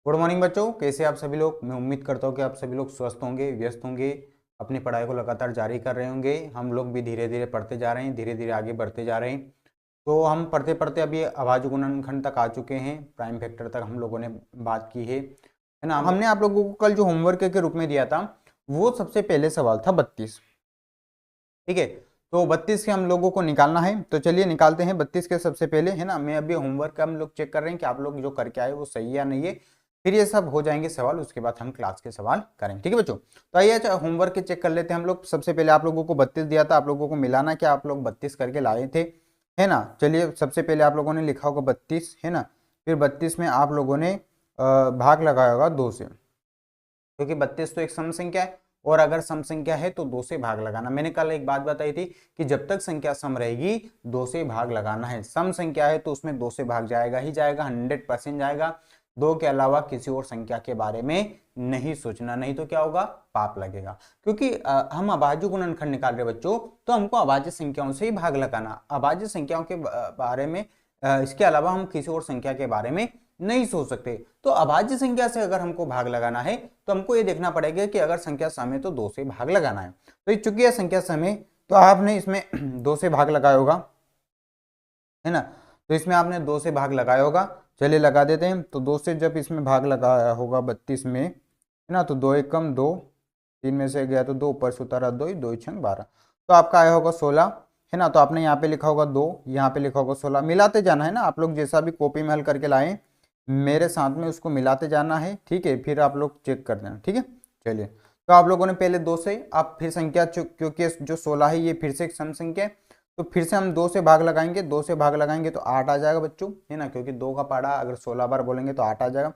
Good morning बच्चों, कैसे आप सभी लोग। मैं उम्मीद करता हूँ कि आप सभी लोग स्वस्थ होंगे, व्यस्त होंगे, अपनी पढ़ाई को लगातार जारी कर रहे होंगे। हम लोग भी धीरे धीरे पढ़ते जा रहे हैं, धीरे धीरे आगे बढ़ते जा रहे हैं। तो हम पढ़ते पढ़ते अभी अभाज्य गुणनखंड तक आ चुके हैं, प्राइम फैक्टर तक हम लोगों ने बात की है ना। हमने आप लोगों को कल जो होमवर्क के रूप में दिया था वो सबसे पहले सवाल था 32। ठीक है, तो 32 के हम लोगों को निकालना है, तो चलिए निकालते हैं 32 के सबसे पहले, है ना। मैं अभी होमवर्क का हम लोग चेक कर रहे हैं कि आप लोग जो करके आए वो सही या नहीं है, फिर ये सब हो जाएंगे सवाल, उसके बाद हम क्लास के सवाल करेंगे। ठीक है बच्चों, तो आइए होमवर्क के चेक कर लेते हैं हम लोग। सबसे पहले आप लोगों को 32 दिया था, आप लोगों को मिलाना क्या, आप लोग 32 करके लाए थे, है ना। चलिए सबसे पहले आप लोगों ने लिखा होगा 32, है ना। फिर 32 में आप लोगों ने भाग लगाया होगा 2 से, क्योंकि 32 तो एक सम संख्या है, और अगर सम संख्या है तो 2 से भाग लगाना। मैंने कल एक बात बताई थी कि जब तक संख्या सम रहेगी 2 से भाग लगाना है। सम संख्या है तो उसमें 2 से भाग जाएगा ही जाएगा, 100% जाएगा। 2 के अलावा किसी और संख्या के बारे में नहीं सोचना, नहीं तो क्या होगा, पाप लगेगा। क्योंकि हम अभाज्य गुणनखंड निकाल रहे बच्चों, तो हमको अभाज्य संख्याओं से ही भाग लगाना। अभाज्य संख्याओं के बारे में इसके अलावा हम किसी और संख्या के बारे में नहीं सोच सकते। तो अभाज्य संख्या से अगर हमको भाग लगाना है तो हमको ये देखना पड़ेगा कि अगर संख्या सम है तो 2 से भाग लगाना है। तो चूंकि यह संख्या सम है तो आपने इसमें 2 से भाग लगाया होगा, है ना। तो इसमें आपने 2 से भाग लगाया होगा, चलिए लगा देते हैं। तो 2 से जब इसमें भाग लगाया होगा 32 में, है ना, तो 2 एकम 2, 3 में से गया तो 2, ऊपर से उतारा 2, 2 छंग 12, तो आपका आया होगा 16, है ना। तो आपने यहाँ पे लिखा होगा 2, यहाँ पे लिखा होगा 16, मिलाते जाना है ना। आप लोग जैसा भी कॉपी में हल करके लाए मेरे साथ में उसको मिलाते जाना है, ठीक है। फिर आप लोग चेक कर देना, ठीक है। चलिए, तो आप लोगों ने पहले 2 से, आप फिर संख्या, क्योंकि जो 16 है ये फिर से एक सम संख्या है, तो फिर से हम 2 से भाग लगाएंगे। 2 से भाग लगाएंगे तो 8 आ जाएगा बच्चों, है ना, क्योंकि 2 का पाड़ा अगर 16 बार बोलेंगे तो 8 आ जाएगा।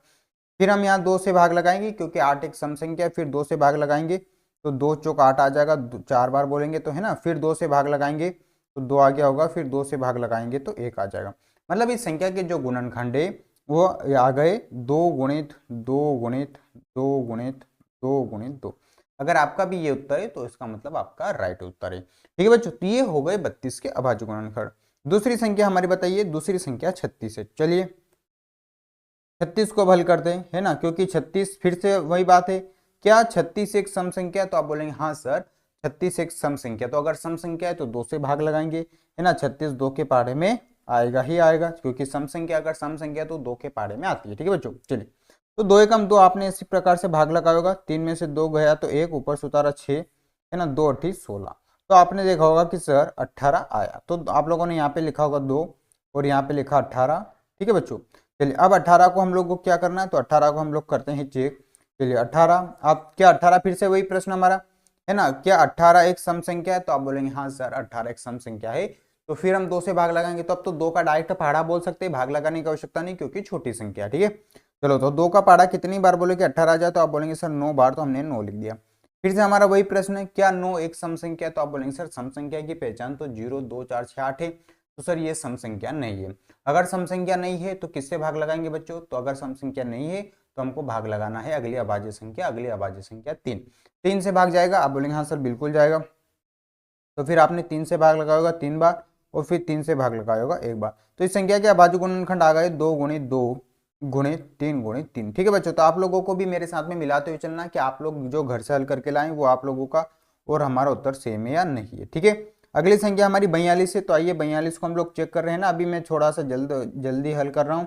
फिर हम यहाँ 2 से भाग लगाएंगे क्योंकि 8 एक सम संख्या है, फिर 2 से भाग लगाएंगे तो 2 चौक 8 आ जाएगा, 4 बार बोलेंगे तो, है ना। फिर 2 से भाग लगाएंगे तो 2 आ गया होगा, फिर 2 से भाग लगाएंगे तो 1 आ जाएगा। मतलब इस संख्या के जो गुणनखंड है वो आ गए 2 गुणित 2 गुणित 2 गुणित 2 गुणित 2। अगर आपका भी ये उत्तर है तो इसका मतलब आपका राइट उत्तर है। ठीक है बच्चों, तो ये हो गए 32 के अभाज्य गुणनखंड। दूसरी संख्या हमारी बताइए, दूसरी संख्या 36 है। चलिए 36 को हल करते हैं, है ना, क्योंकि 36 फिर से वही बात है, क्या 36 एक सम संख्या, तो आप बोलेंगे हाँ सर 36 एक सम संख्या। तो अगर सम संख्या है तो 2 से भाग लगाएंगे, है ना। 36 2 के पाढ़े में आएगा ही आएगा, क्योंकि सम संख्या अगर सम संख्या तो 2 के पाढ़े में आती है। ठीक है बच्चों, चलिए तो 2 एकम 2 आपने इसी प्रकार से भाग लगाया होगा। 3 में से 2 गया तो 1, ऊपर से उतारा 6, है ना, 2 8 16, तो आपने देखा होगा कि सर 18 आया। तो आप लोगों ने यहाँ पे लिखा होगा 2 और यहाँ पे लिखा 18। ठीक है बच्चों, चलिए अब 18 को हम लोग को क्या करना है, तो 18 को हम लोग करते हैं चेक। चलिए 18, आप क्या 18 फिर से वही प्रश्न हमारा, है ना, क्या 18 एक सम संख्या है, तो आप बोलेंगे हाँ सर 18 एक सम संख्या है। तो फिर हम 2 से भाग लगाएंगे, तो अब तो 2 का डायरेक्ट पहाड़ा बोल सकते हैं, भाग लगाने की आवश्यकता नहीं क्योंकि छोटी संख्या है। ठीक है, चलो तो 2 का पहाड़ा कितनी बार बोले कि 18 आ जाए, तो आप बोलेंगे सर 9 बार, तो हमने 9 लिख दिया। फिर से हमारा वही प्रश्न है, क्या 9 एक सम संख्या है, तो आप बोलेंगे सर सम संख्या की पहचान तो 0 2 4 6 8 है, तो सर ये सम संख्या नहीं है। अगर सम संख्या नहीं है तो किससे भाग लगाएंगे बच्चों, तो अगर सम संख्या नहीं है तो हमको भाग लगाना है अगली अभाज्य संख्या, अगली अभाज्य संख्या 3। 3 से भाग जाएगा, आप बोलेंगे हाँ सर बिल्कुल जाएगा। तो फिर आपने 3 से भाग लगाया होगा 3 बार, और फिर 3 से भाग लगाया होगा 1 बार। तो इस संख्या के अभाज्य गुणनखंड आ गए 2 गुणित 2 गुणित 3 गुणित 3। ठीक है बच्चों, तो आप लोगों को भी मेरे साथ में मिलाते हुए चलना कि आप लोग जो घर से हल करके लाएं वो आप लोगों का और हमारा उत्तर सेम है या नहीं है। ठीक है, अगली संख्या हमारी 42 है। तो आइए 42 को हम लोग चेक कर रहे हैं ना। अभी मैं थोड़ा सा जल्दी हल कर रहा हूँ।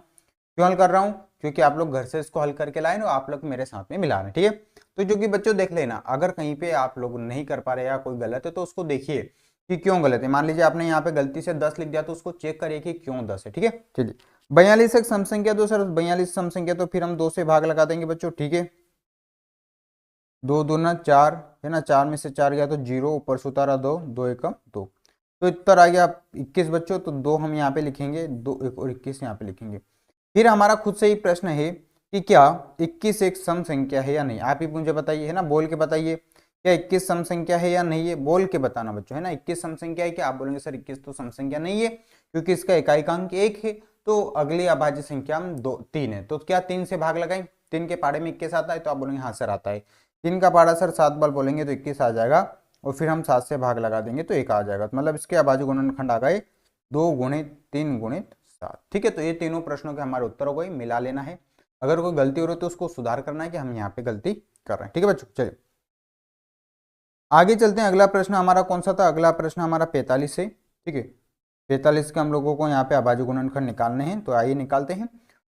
क्यों हल कर रहा हूँ, क्योंकि आप लोग घर से इसको हल करके लाए ना, आप लोग मेरे साथ में मिला रहे हैं। ठीक है, तो जो कि बच्चों देख लेना, अगर कहीं पे आप लोग नहीं कर पा रहे या कोई गलत है तो उसको देखिए कि क्यों गलत है। मान लीजिए आपने यहाँ पे गलती से 10 लिख दिया, तो उसको चेक करिए कि क्यों 10 है। ठीक है, चलिए 42 एक सम संख्या, तो सर 42 सम संख्या, तो फिर हम 2 से भाग लगा देंगे बच्चों। ठीक है, 2 दूना 4, है ना, 4 में से 4 गया तो 0, ऊपर से उतारा 2, 2 एकम 2, तो उत्तर आ गया 21 बच्चों। तो 2 हम यहाँ पे लिखेंगे, 2 1 और 21 यहाँ पे लिखेंगे। फिर हमारा खुद से ही प्रश्न है कि क्या 21 एक सम संख्या है या नहीं। आप ही मुझे बताइए, है ना, बोल के बताइए, क्या 21 सम संख्या है या नहीं है, बोल के बताना बच्चों, है ना। 21 सम संख्या है क्या, आप बोलेंगे सर 21 तो सम संख्या नहीं है क्योंकि इसका इकाइकांक 1 है। तो अगली अभाज्य संख्या हम 3 है, तो क्या 3 से भाग लगाएं, 3 के पाड़े में 21 आता है, तो आप बोलेंगे हाँ सर आता है। 3 का पाड़ा सर 7 बार बोलेंगे तो 21 आ जाएगा, और फिर हम 7 से भाग लगा देंगे तो 1 आ जाएगा। मतलब इसके अभाज्य गुणनखंड आ गए 2 गुणित 3 गुणित 7। ठीक है, तो ये तीनों प्रश्नों के हमारे उत्तर हो गए, मिला लेना है। अगर कोई गलती हो रही है तो उसको सुधार करना है कि हम यहाँ पे गलती कर रहे हैं। ठीक है बच्चों, चलिए आगे चलते हैं। अगला प्रश्न हमारा कौन सा था? अगला प्रश्न हमारा 45 है। ठीक है, 45 के हम लोगों को यहाँ पे अभाज्य गुणनखंड निकालने हैं, तो आइए निकालते हैं।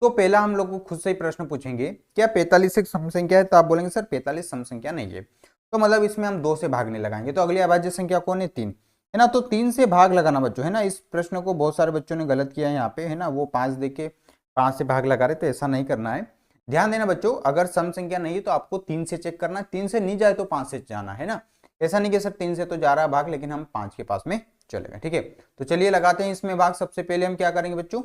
तो पहला हम लोग को खुद से ही प्रश्न पूछेंगे, क्या 45 एक सम संख्या है? तो आप बोलेंगे सर 45 सम संख्या नहीं है, तो मतलब इसमें हम 2 से भागने लगाएंगे। तो अगली अभाज्य संख्या कौन है? 3 है ना। तो 3 से भाग लगाना बच्चों, है ना। इस प्रश्न को बहुत सारे बच्चों ने गलत किया है यहाँ पे, है ना। वो 5 देके 5 से भाग लगा रहे, तो ऐसा नहीं करना है। ध्यान देना बच्चों, अगर सम संख्या नहीं है तो आपको 3 से चेक करना है, 3 से नहीं जाए तो 5 से जाना है ना। ऐसा नहीं कि सर 3 से तो जा रहा है भाग, लेकिन हम 5 के पास में चलेगा। ठीक है, तो चलिए लगाते हैं इसमें भाग। सबसे पहले हम क्या करेंगे बच्चों?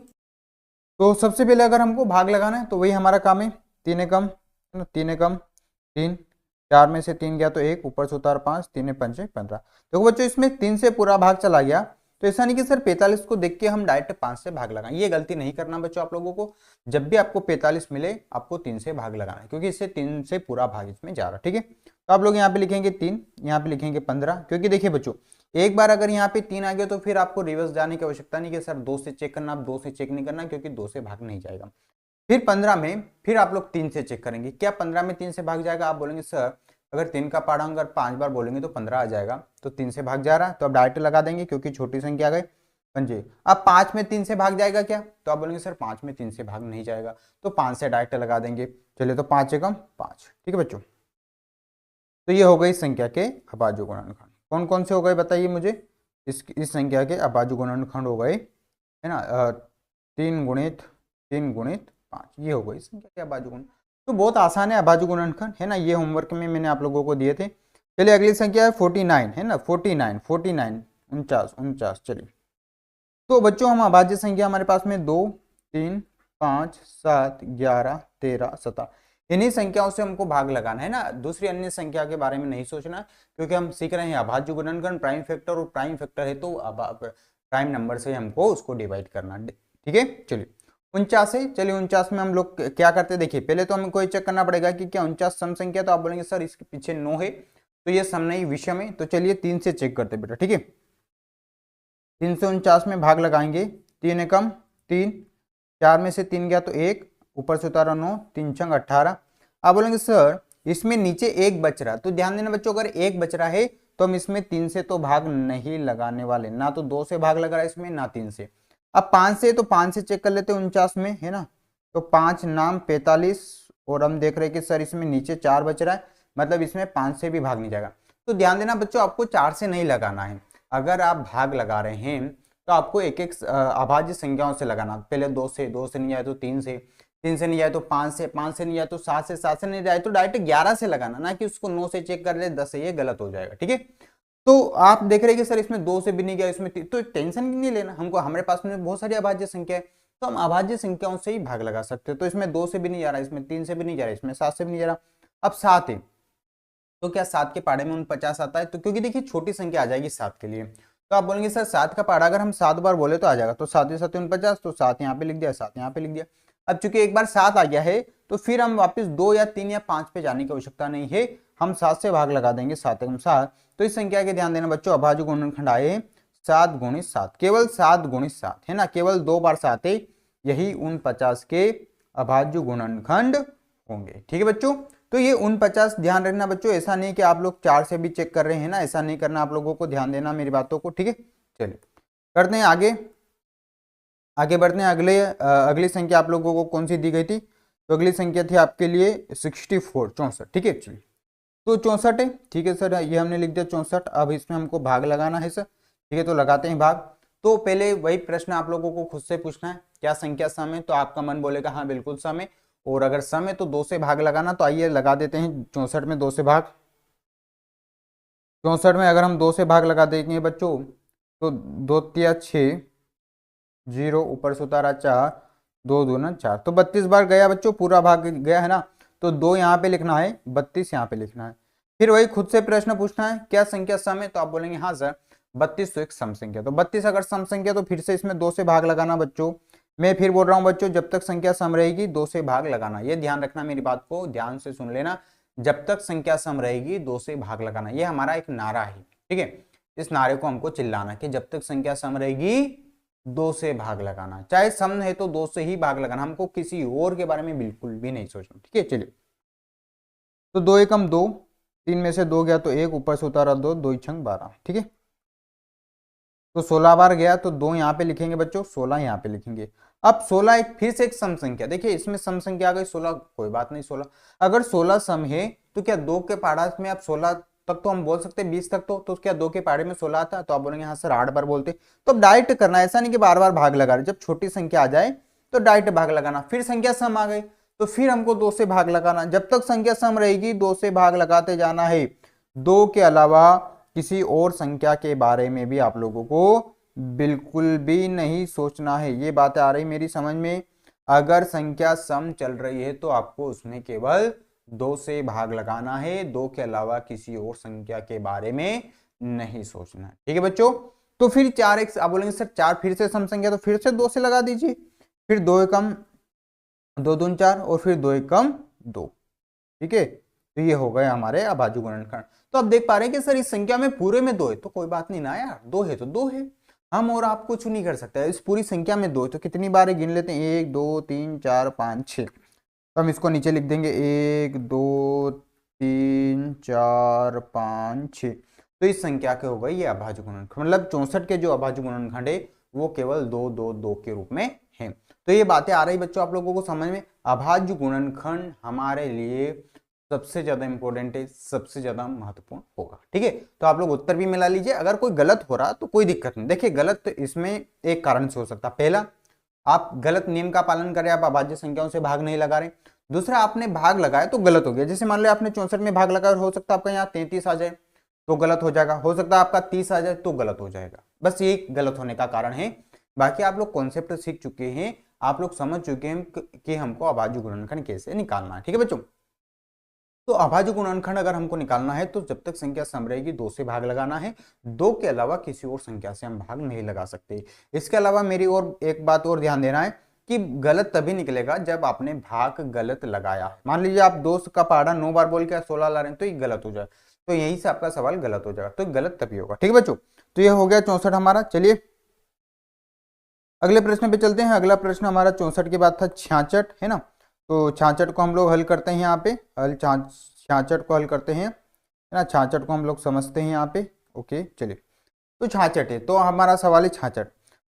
तो सबसे पहले अगर हमको भाग लगाना है तो वही हमारा काम है, 3 एकम 3, 4 में से 3 गया तो 1, ऊपर से उतार 5, 3 5 15। देखो बच्चों, इसमें 3 से पूरा भाग चला गया, तो ऐसा नहीं कि सर 45 को देख के हम डायरेक्ट 5 से भाग लगाएं। ये गलती नहीं करना बच्चों आप लोगों को। जब भी आपको 45 मिले आपको 3 से भाग लगाना है, क्योंकि इससे 3 से पूरा भाग इसमें जा रहा है। ठीक है, तो आप लोग यहाँ पे लिखेंगे 3, यहाँ पे लिखेंगे 15, क्योंकि देखिए बच्चों, एक बार अगर यहाँ पे 3 आ गया तो फिर आपको रिवर्स जाने की आवश्यकता नहीं कि सर 2 से चेक करना। आप 2 से चेक नहीं करना, क्योंकि 2 से भाग नहीं जाएगा। फिर 15 में फिर आप लोग 3 से चेक करेंगे। क्या 15 में 3 से भाग जाएगा? आप बोलेंगे सर अगर 3 का पढ़ा अगर 5 बार बोलेंगे तो 15 आ जाएगा, तो 3 से भाग जा रहा है, तो आप डायरेक्ट लगा देंगे, क्योंकि छोटी संख्या आ गई पंजे। अब 5 में 3 से भाग जाएगा क्या? तो आप बोलेंगे सर 5 में 3 से भाग नहीं जाएगा, तो 5 से डायरेक्ट लगा देंगे। चलिए, तो 5 एकम 5। ठीक है बच्चों, तो ये हो गई संख्या के अभाज्य गुणनखंड। कौन कौन से हो गए बताइए मुझे? इस संख्या के अभाज्य गुणनखंड हो गए, है ना, 3 गुणित 5, ये हो गई संख्या के अभाज्य गुण। तो बहुत आसान है अभाज्य गुणनखंड, है ना। ये होमवर्क में मैंने आप लोगों को दिए थे। चलिए अगली संख्या है 49, है ना, 49 49। चलिए, तो बच्चों हम अभाज्य संख्या हमारे पास में 2, 3, 5, 7, 11, 13, 17, इन्हीं संख्याओं से हमको भाग लगाना है ना। दूसरी अन्य संख्या के बारे में नहीं सोचना, क्योंकि हम सीख रहे हैं अभाज्य गुणनखंड, प्राइम फैक्टर, और प्राइम फैक्टर है तो प्राइम नंबर से हमको उसको डिवाइड करना। ठीक है, चलिए 49 है। चलिए 49 में हम लोग क्या करते हैं? देखिए, पहले तो हमको ये चेक करना पड़ेगा कि क्या 49 सम संख्या। तो आप बोलेंगे सर इसके पीछे 9 है, तो ये सम नहीं विषम है। तो चलिए 3 से चेक करते बेटा। ठीक है, 349 में भाग लगाएंगे। 3 एकम 3, 4 में से 3 गया तो 1, ऊपर से उतारा 9, 3 छंग 18। आप बोलेंगे सर इसमें नीचे 1 बच रहा, तो ध्यान देना बच्चों, अगर 1 बच रहा है तो हम इसमें 3 से तो भाग नहीं लगाने वाले, ना तो 2 से भाग लग रहा है इसमें, ना 3 से। अब 5 से, तो 5 से चेक कर लेते हैं 49 में, है ना। तो 5 नाम 45, और हम देख रहे हैं कि सर इसमें नीचे 4 बच रहा है, मतलब इसमें 5 से भी भाग नहीं जाएगा। तो ध्यान देना बच्चों, आपको 4 से नहीं लगाना है। अगर आप भाग लगा रहे हैं तो आपको एक एक अभाज्य संख्याओं से लगाना। पहले 2 से, 2 से नहीं जाए तो 3 से, 3 से नहीं जाए तो 5 से, 5 से नहीं जाए तो 7 से, 7 से नहीं जाए तो डायरेक्ट 11 से लगाना, ना कि उसको 9 से चेक कर ले 10 से, ये गलत हो जाएगा। ठीक है, तो आप देख रहे हैं कि सर इसमें 2 से भी नहीं गया, इसमें तो टेंशन नहीं लेना हमको। हमारे पास में बहुत सारी अभाज्य संख्या है, तो हम अभाज्य संख्याओं से ही भाग लगा सकते हैं। तो इसमें 2 से भी नहीं जा रहा, इसमें 3 से भी नहीं जा रहा, इसमें 7 से भी नहीं जा रहा। अब 7 है, तो क्या 7 के पहाड़े में 49 आता है? तो क्योंकि देखिए छोटी संख्या आ जाएगी 7 के लिए, तो आप बोलेंगे सर 7 का पहाड़ा अगर हम 7 बार बोले तो आ जाएगा, तो 7 7 49, तो 7 यहाँ पे लिख दिया, 7 यहाँ पे लिख दिया। अब चूंकि एक बार 7 आ गया है, तो फिर हम वापस 2 या 3 या 5 पे जाने की आवश्यकता नहीं है, हम 7 से भाग लगा देंगे, 7 एकम 7। तो इस संख्या के ध्यान देना बच्चों, अभाज्य गुणनखंड आए 7 गुणित 7, केवल 7 गुणित 7, है ना, केवल 2 बार 7 है, यही 49 के अभाज्य गुणनखंड होंगे। ठीक है बच्चों, तो ये 49, ध्यान रखना बच्चों, ऐसा नहीं कि आप लोग 4 से भी चेक कर रहे हैं ना, ऐसा नहीं करना आप लोगों को, ध्यान देना मेरी बातों को। ठीक है, चलिए करते हैं आगे बढ़ते हैं। अगली संख्या आप लोगों को कौन सी दी गई थी? तो अगली संख्या थी आपके लिए 64, 64। ठीक है, चलिए तो 64 है। ठीक है सर, ये हमने लिख दिया 64। अब इसमें हमको भाग लगाना है सर। ठीक है, तो लगाते हैं भाग। तो पहले वही प्रश्न आप लोगों को खुद से पूछना है, क्या संख्या सम है? तो आपका मन बोलेगा हाँ बिल्कुल सम है, और अगर सम है तो 2 से भाग लगाना। तो आइए लगा देते हैं 64 में 2 से भाग। 64 में अगर हम 2 से भाग लगा देंगे बच्चों, तो 2 तिया 6, 0 ऊपर से उतारा 4, 2 दूना 4, तो 32 बार गया बच्चों, पूरा भाग गया, है ना। तो 2 यहाँ पे लिखना है, 32 यहाँ पे लिखना है। फिर वही खुद से प्रश्न पूछना है, क्या संख्या सम है? तो आप बोलेंगे हाँ सर 32 तो एक सम संख्या। तो 32 अगर सम संख्या, तो फिर से इसमें 2 से भाग लगाना बच्चों। मैं फिर बोल रहा हूँ बच्चों, जब तक संख्या सम रहेगी 2 से भाग लगाना, ये ध्यान रखना, मेरी बात को ध्यान से सुन लेना। जब तक संख्या सम रहेगी 2 से भाग लगाना, ये हमारा एक नारा है। ठीक है, इस नारे को हमको चिल्लाना कि जब तक संख्या सम रहेगी दो से भाग लगाना, चाहे सम है तो दो से ही भाग लगाना, हमको किसी और के बारे में बिल्कुल भी नहीं सोचना। ठीक है, चलिए, तो दो एकम दो, तीन में से दो गया तो एक, ऊपर से उतारा दो, दो छंग 12। ठीक है, तो 16 बार गया तो दो यहाँ पे लिखेंगे बच्चों, 16 यहाँ पे लिखेंगे। अब 16 एक फिर से एक सम संख्या, देखिए इसमें सम संख्या आ गई 16, कोई बात नहीं 16, अगर 16 सम है तो क्या दो के पहाड़ा में आप 16 तक तो हम बोल सकते हैं, 20 तक तो क्या दो के पहाड़े में 16 आता, तो आप बोलेंगे हाँ सर 8 बार बोलते। तो अब डायरेक्ट करना, ऐसा नहीं कि बार बार भाग लगा रहे, जब छोटी संख्या आ जाए तो डायरेक्ट भाग लगाना। फिर संख्या सम आ गई तो फिर हमको दो से भाग लगाना, जब तक संख्या सम रहेगी दो से भाग लगाते जाना है। दो के अलावा किसी और संख्या के बारे में भी आप लोगों को बिल्कुल भी नहीं सोचना है। ये बातें आ रही मेरी समझ में? अगर संख्या सम चल रही है तो आपको उसमें केवल दो से भाग लगाना है, दो के अलावा किसी और संख्या के बारे में नहीं सोचना है। ठीक है बच्चों, तो फिर 4x आप बोलेंगे सर 4 फिर से सम संख्या, तो फिर से दो से लगा दीजिए, फिर दो एकम दो दून 4 और फिर दो एकम 2। ठीक है, तो ये हो गए हमारे अभाज्य गुणनखंड। तो आप देख पा रहे हैं कि सर इस संख्या में पूरे में दो है, तो कोई बात नहीं ना यार, दो है तो दो है, हम और आप कुछ नहीं कर सकते। इस पूरी संख्या में दो, तो कितनी बार गिन लेते हैं, 1 2 3 4 5 6, तो हम इसको नीचे लिख देंगे 1 2 3 4 5 6। तो इस संख्या के हो गई ये अभाज्य गुणनखंड, मतलब 64 के जो अभाज्य गुणनखंड है वो केवल 2 2 2 के रूप में है। तो ये बातें आ रही बच्चों आप लोगों को समझ में? अभाज्य गुणनखंड हमारे लिए सबसे ज्यादा इंपॉर्टेंट है, सबसे ज्यादा महत्वपूर्ण होगा। ठीक है, तो आप लोग उत्तर भी मिला लीजिए। अगर कोई गलत हो रहा तो कोई दिक्कत नहीं, देखिए गलत इसमें एक कारण से हो सकता है, पहला आप गलत नियम का पालन करें, आप अभाज्य संख्याओं से भाग नहीं लगा रहे। दूसरा आपने भाग लगाया तो गलत हो गया, जैसे मान लो आपने 64 में भाग लगाया, हो सकता है आपका यहाँ 33 आ जाए तो गलत हो जाएगा, हो सकता है आपका 30 आ जाए तो गलत हो जाएगा, बस ये गलत होने का कारण है। बाकी आप लोग कॉन्सेप्ट सीख चुके हैं, आप लोग समझ चुके हैं कि हमको अभाज्य गुणनखंड कैसे निकालना है। ठीक है बच्चों, तो अभाज्य गुणनखंड अगर हमको निकालना है तो जब तक संख्या सम रहेगी दो से भाग लगाना है, दो के अलावा किसी और संख्या से हम भाग नहीं लगा सकते। इसके अलावा मेरी और एक बात और ध्यान देना है कि गलत तभी निकलेगा जब आपने भाग गलत लगाया है। मान लीजिए आप दो का पहाड़ा 9 बार बोल के 16 ला रहे हैं तो ये गलत हो जाए, तो यहीं से आपका सवाल गलत हो जाएगा, तो गलत तभी होगा। ठीक है बच्चों, तो ये हो गया 64 हमारा। चलिए अगले प्रश्न पे चलते हैं। अगला प्रश्न हमारा 64 के बाद था 66, है ना। तो 66 को हम लोग हल करते हैं, यहाँ पे हल 66 को हल करते हैं, है ना। 66 को हम लोग समझते हैं यहाँ पे। ओके चलिए, तो 66 है, तो हमारा सवाल है 66।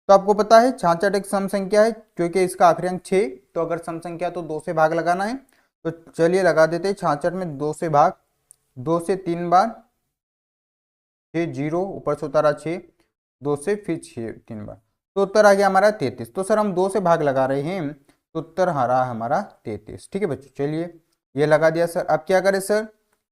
तो आपको पता है 66 एक सम संख्या है क्योंकि इसका आखिरी अंक 6, तो अगर सम संख्या तो दो से भाग लगाना है। तो चलिए लगा देते हैं 66 में दो से भाग, दो से 3 बार 6 0, ऊपर से उतारा 6, दो से फिर 6 3 बार, तो उत्तर आ गया हमारा 33। तो सर हम दो से भाग लगा रहे हैं तो उत्तर आ रहा हमारा 33। ठीक है बच्चों, चलिए ये लगा दिया सर। अब क्या करें सर,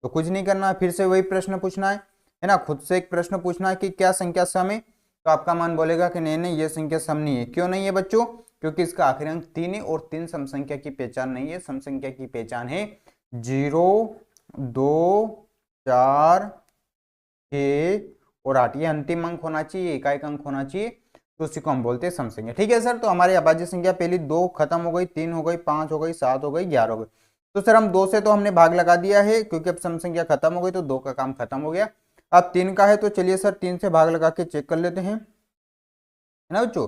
तो कुछ नहीं करना है, फिर से वही प्रश्न पूछना है ना, खुद से एक प्रश्न पूछना है कि क्या संख्या सम है। तो आपका मन बोलेगा कि नहीं नहीं ये संख्या सम नहीं है। क्यों नहीं है बच्चों? क्योंकि इसका आखिरी अंक 3 है और 3 सम संख्या की पहचान नहीं है। सम संख्या की पहचान है 0 2 4 6 और 8, ये अंतिम अंक होना चाहिए, एकाएक अंक होना चाहिए, तो उसी को हम बोलते हैं सम संख्या। ठीक है सर, तो हमारी अभाज्य संख्या पहली 2 खत्म हो गई, 3 हो गई, 5 हो गई, 7 हो गई, 11 हो गई। तो सर हम 2 से तो हमने भाग लगा दिया है क्योंकि अब सम संख्या खत्म हो गई, तो 2 का काम खत्म हो गया। अब 3 का है, तो चलिए सर 3 से भाग लगा के चेक कर लेते हैं, है ना बच्चों।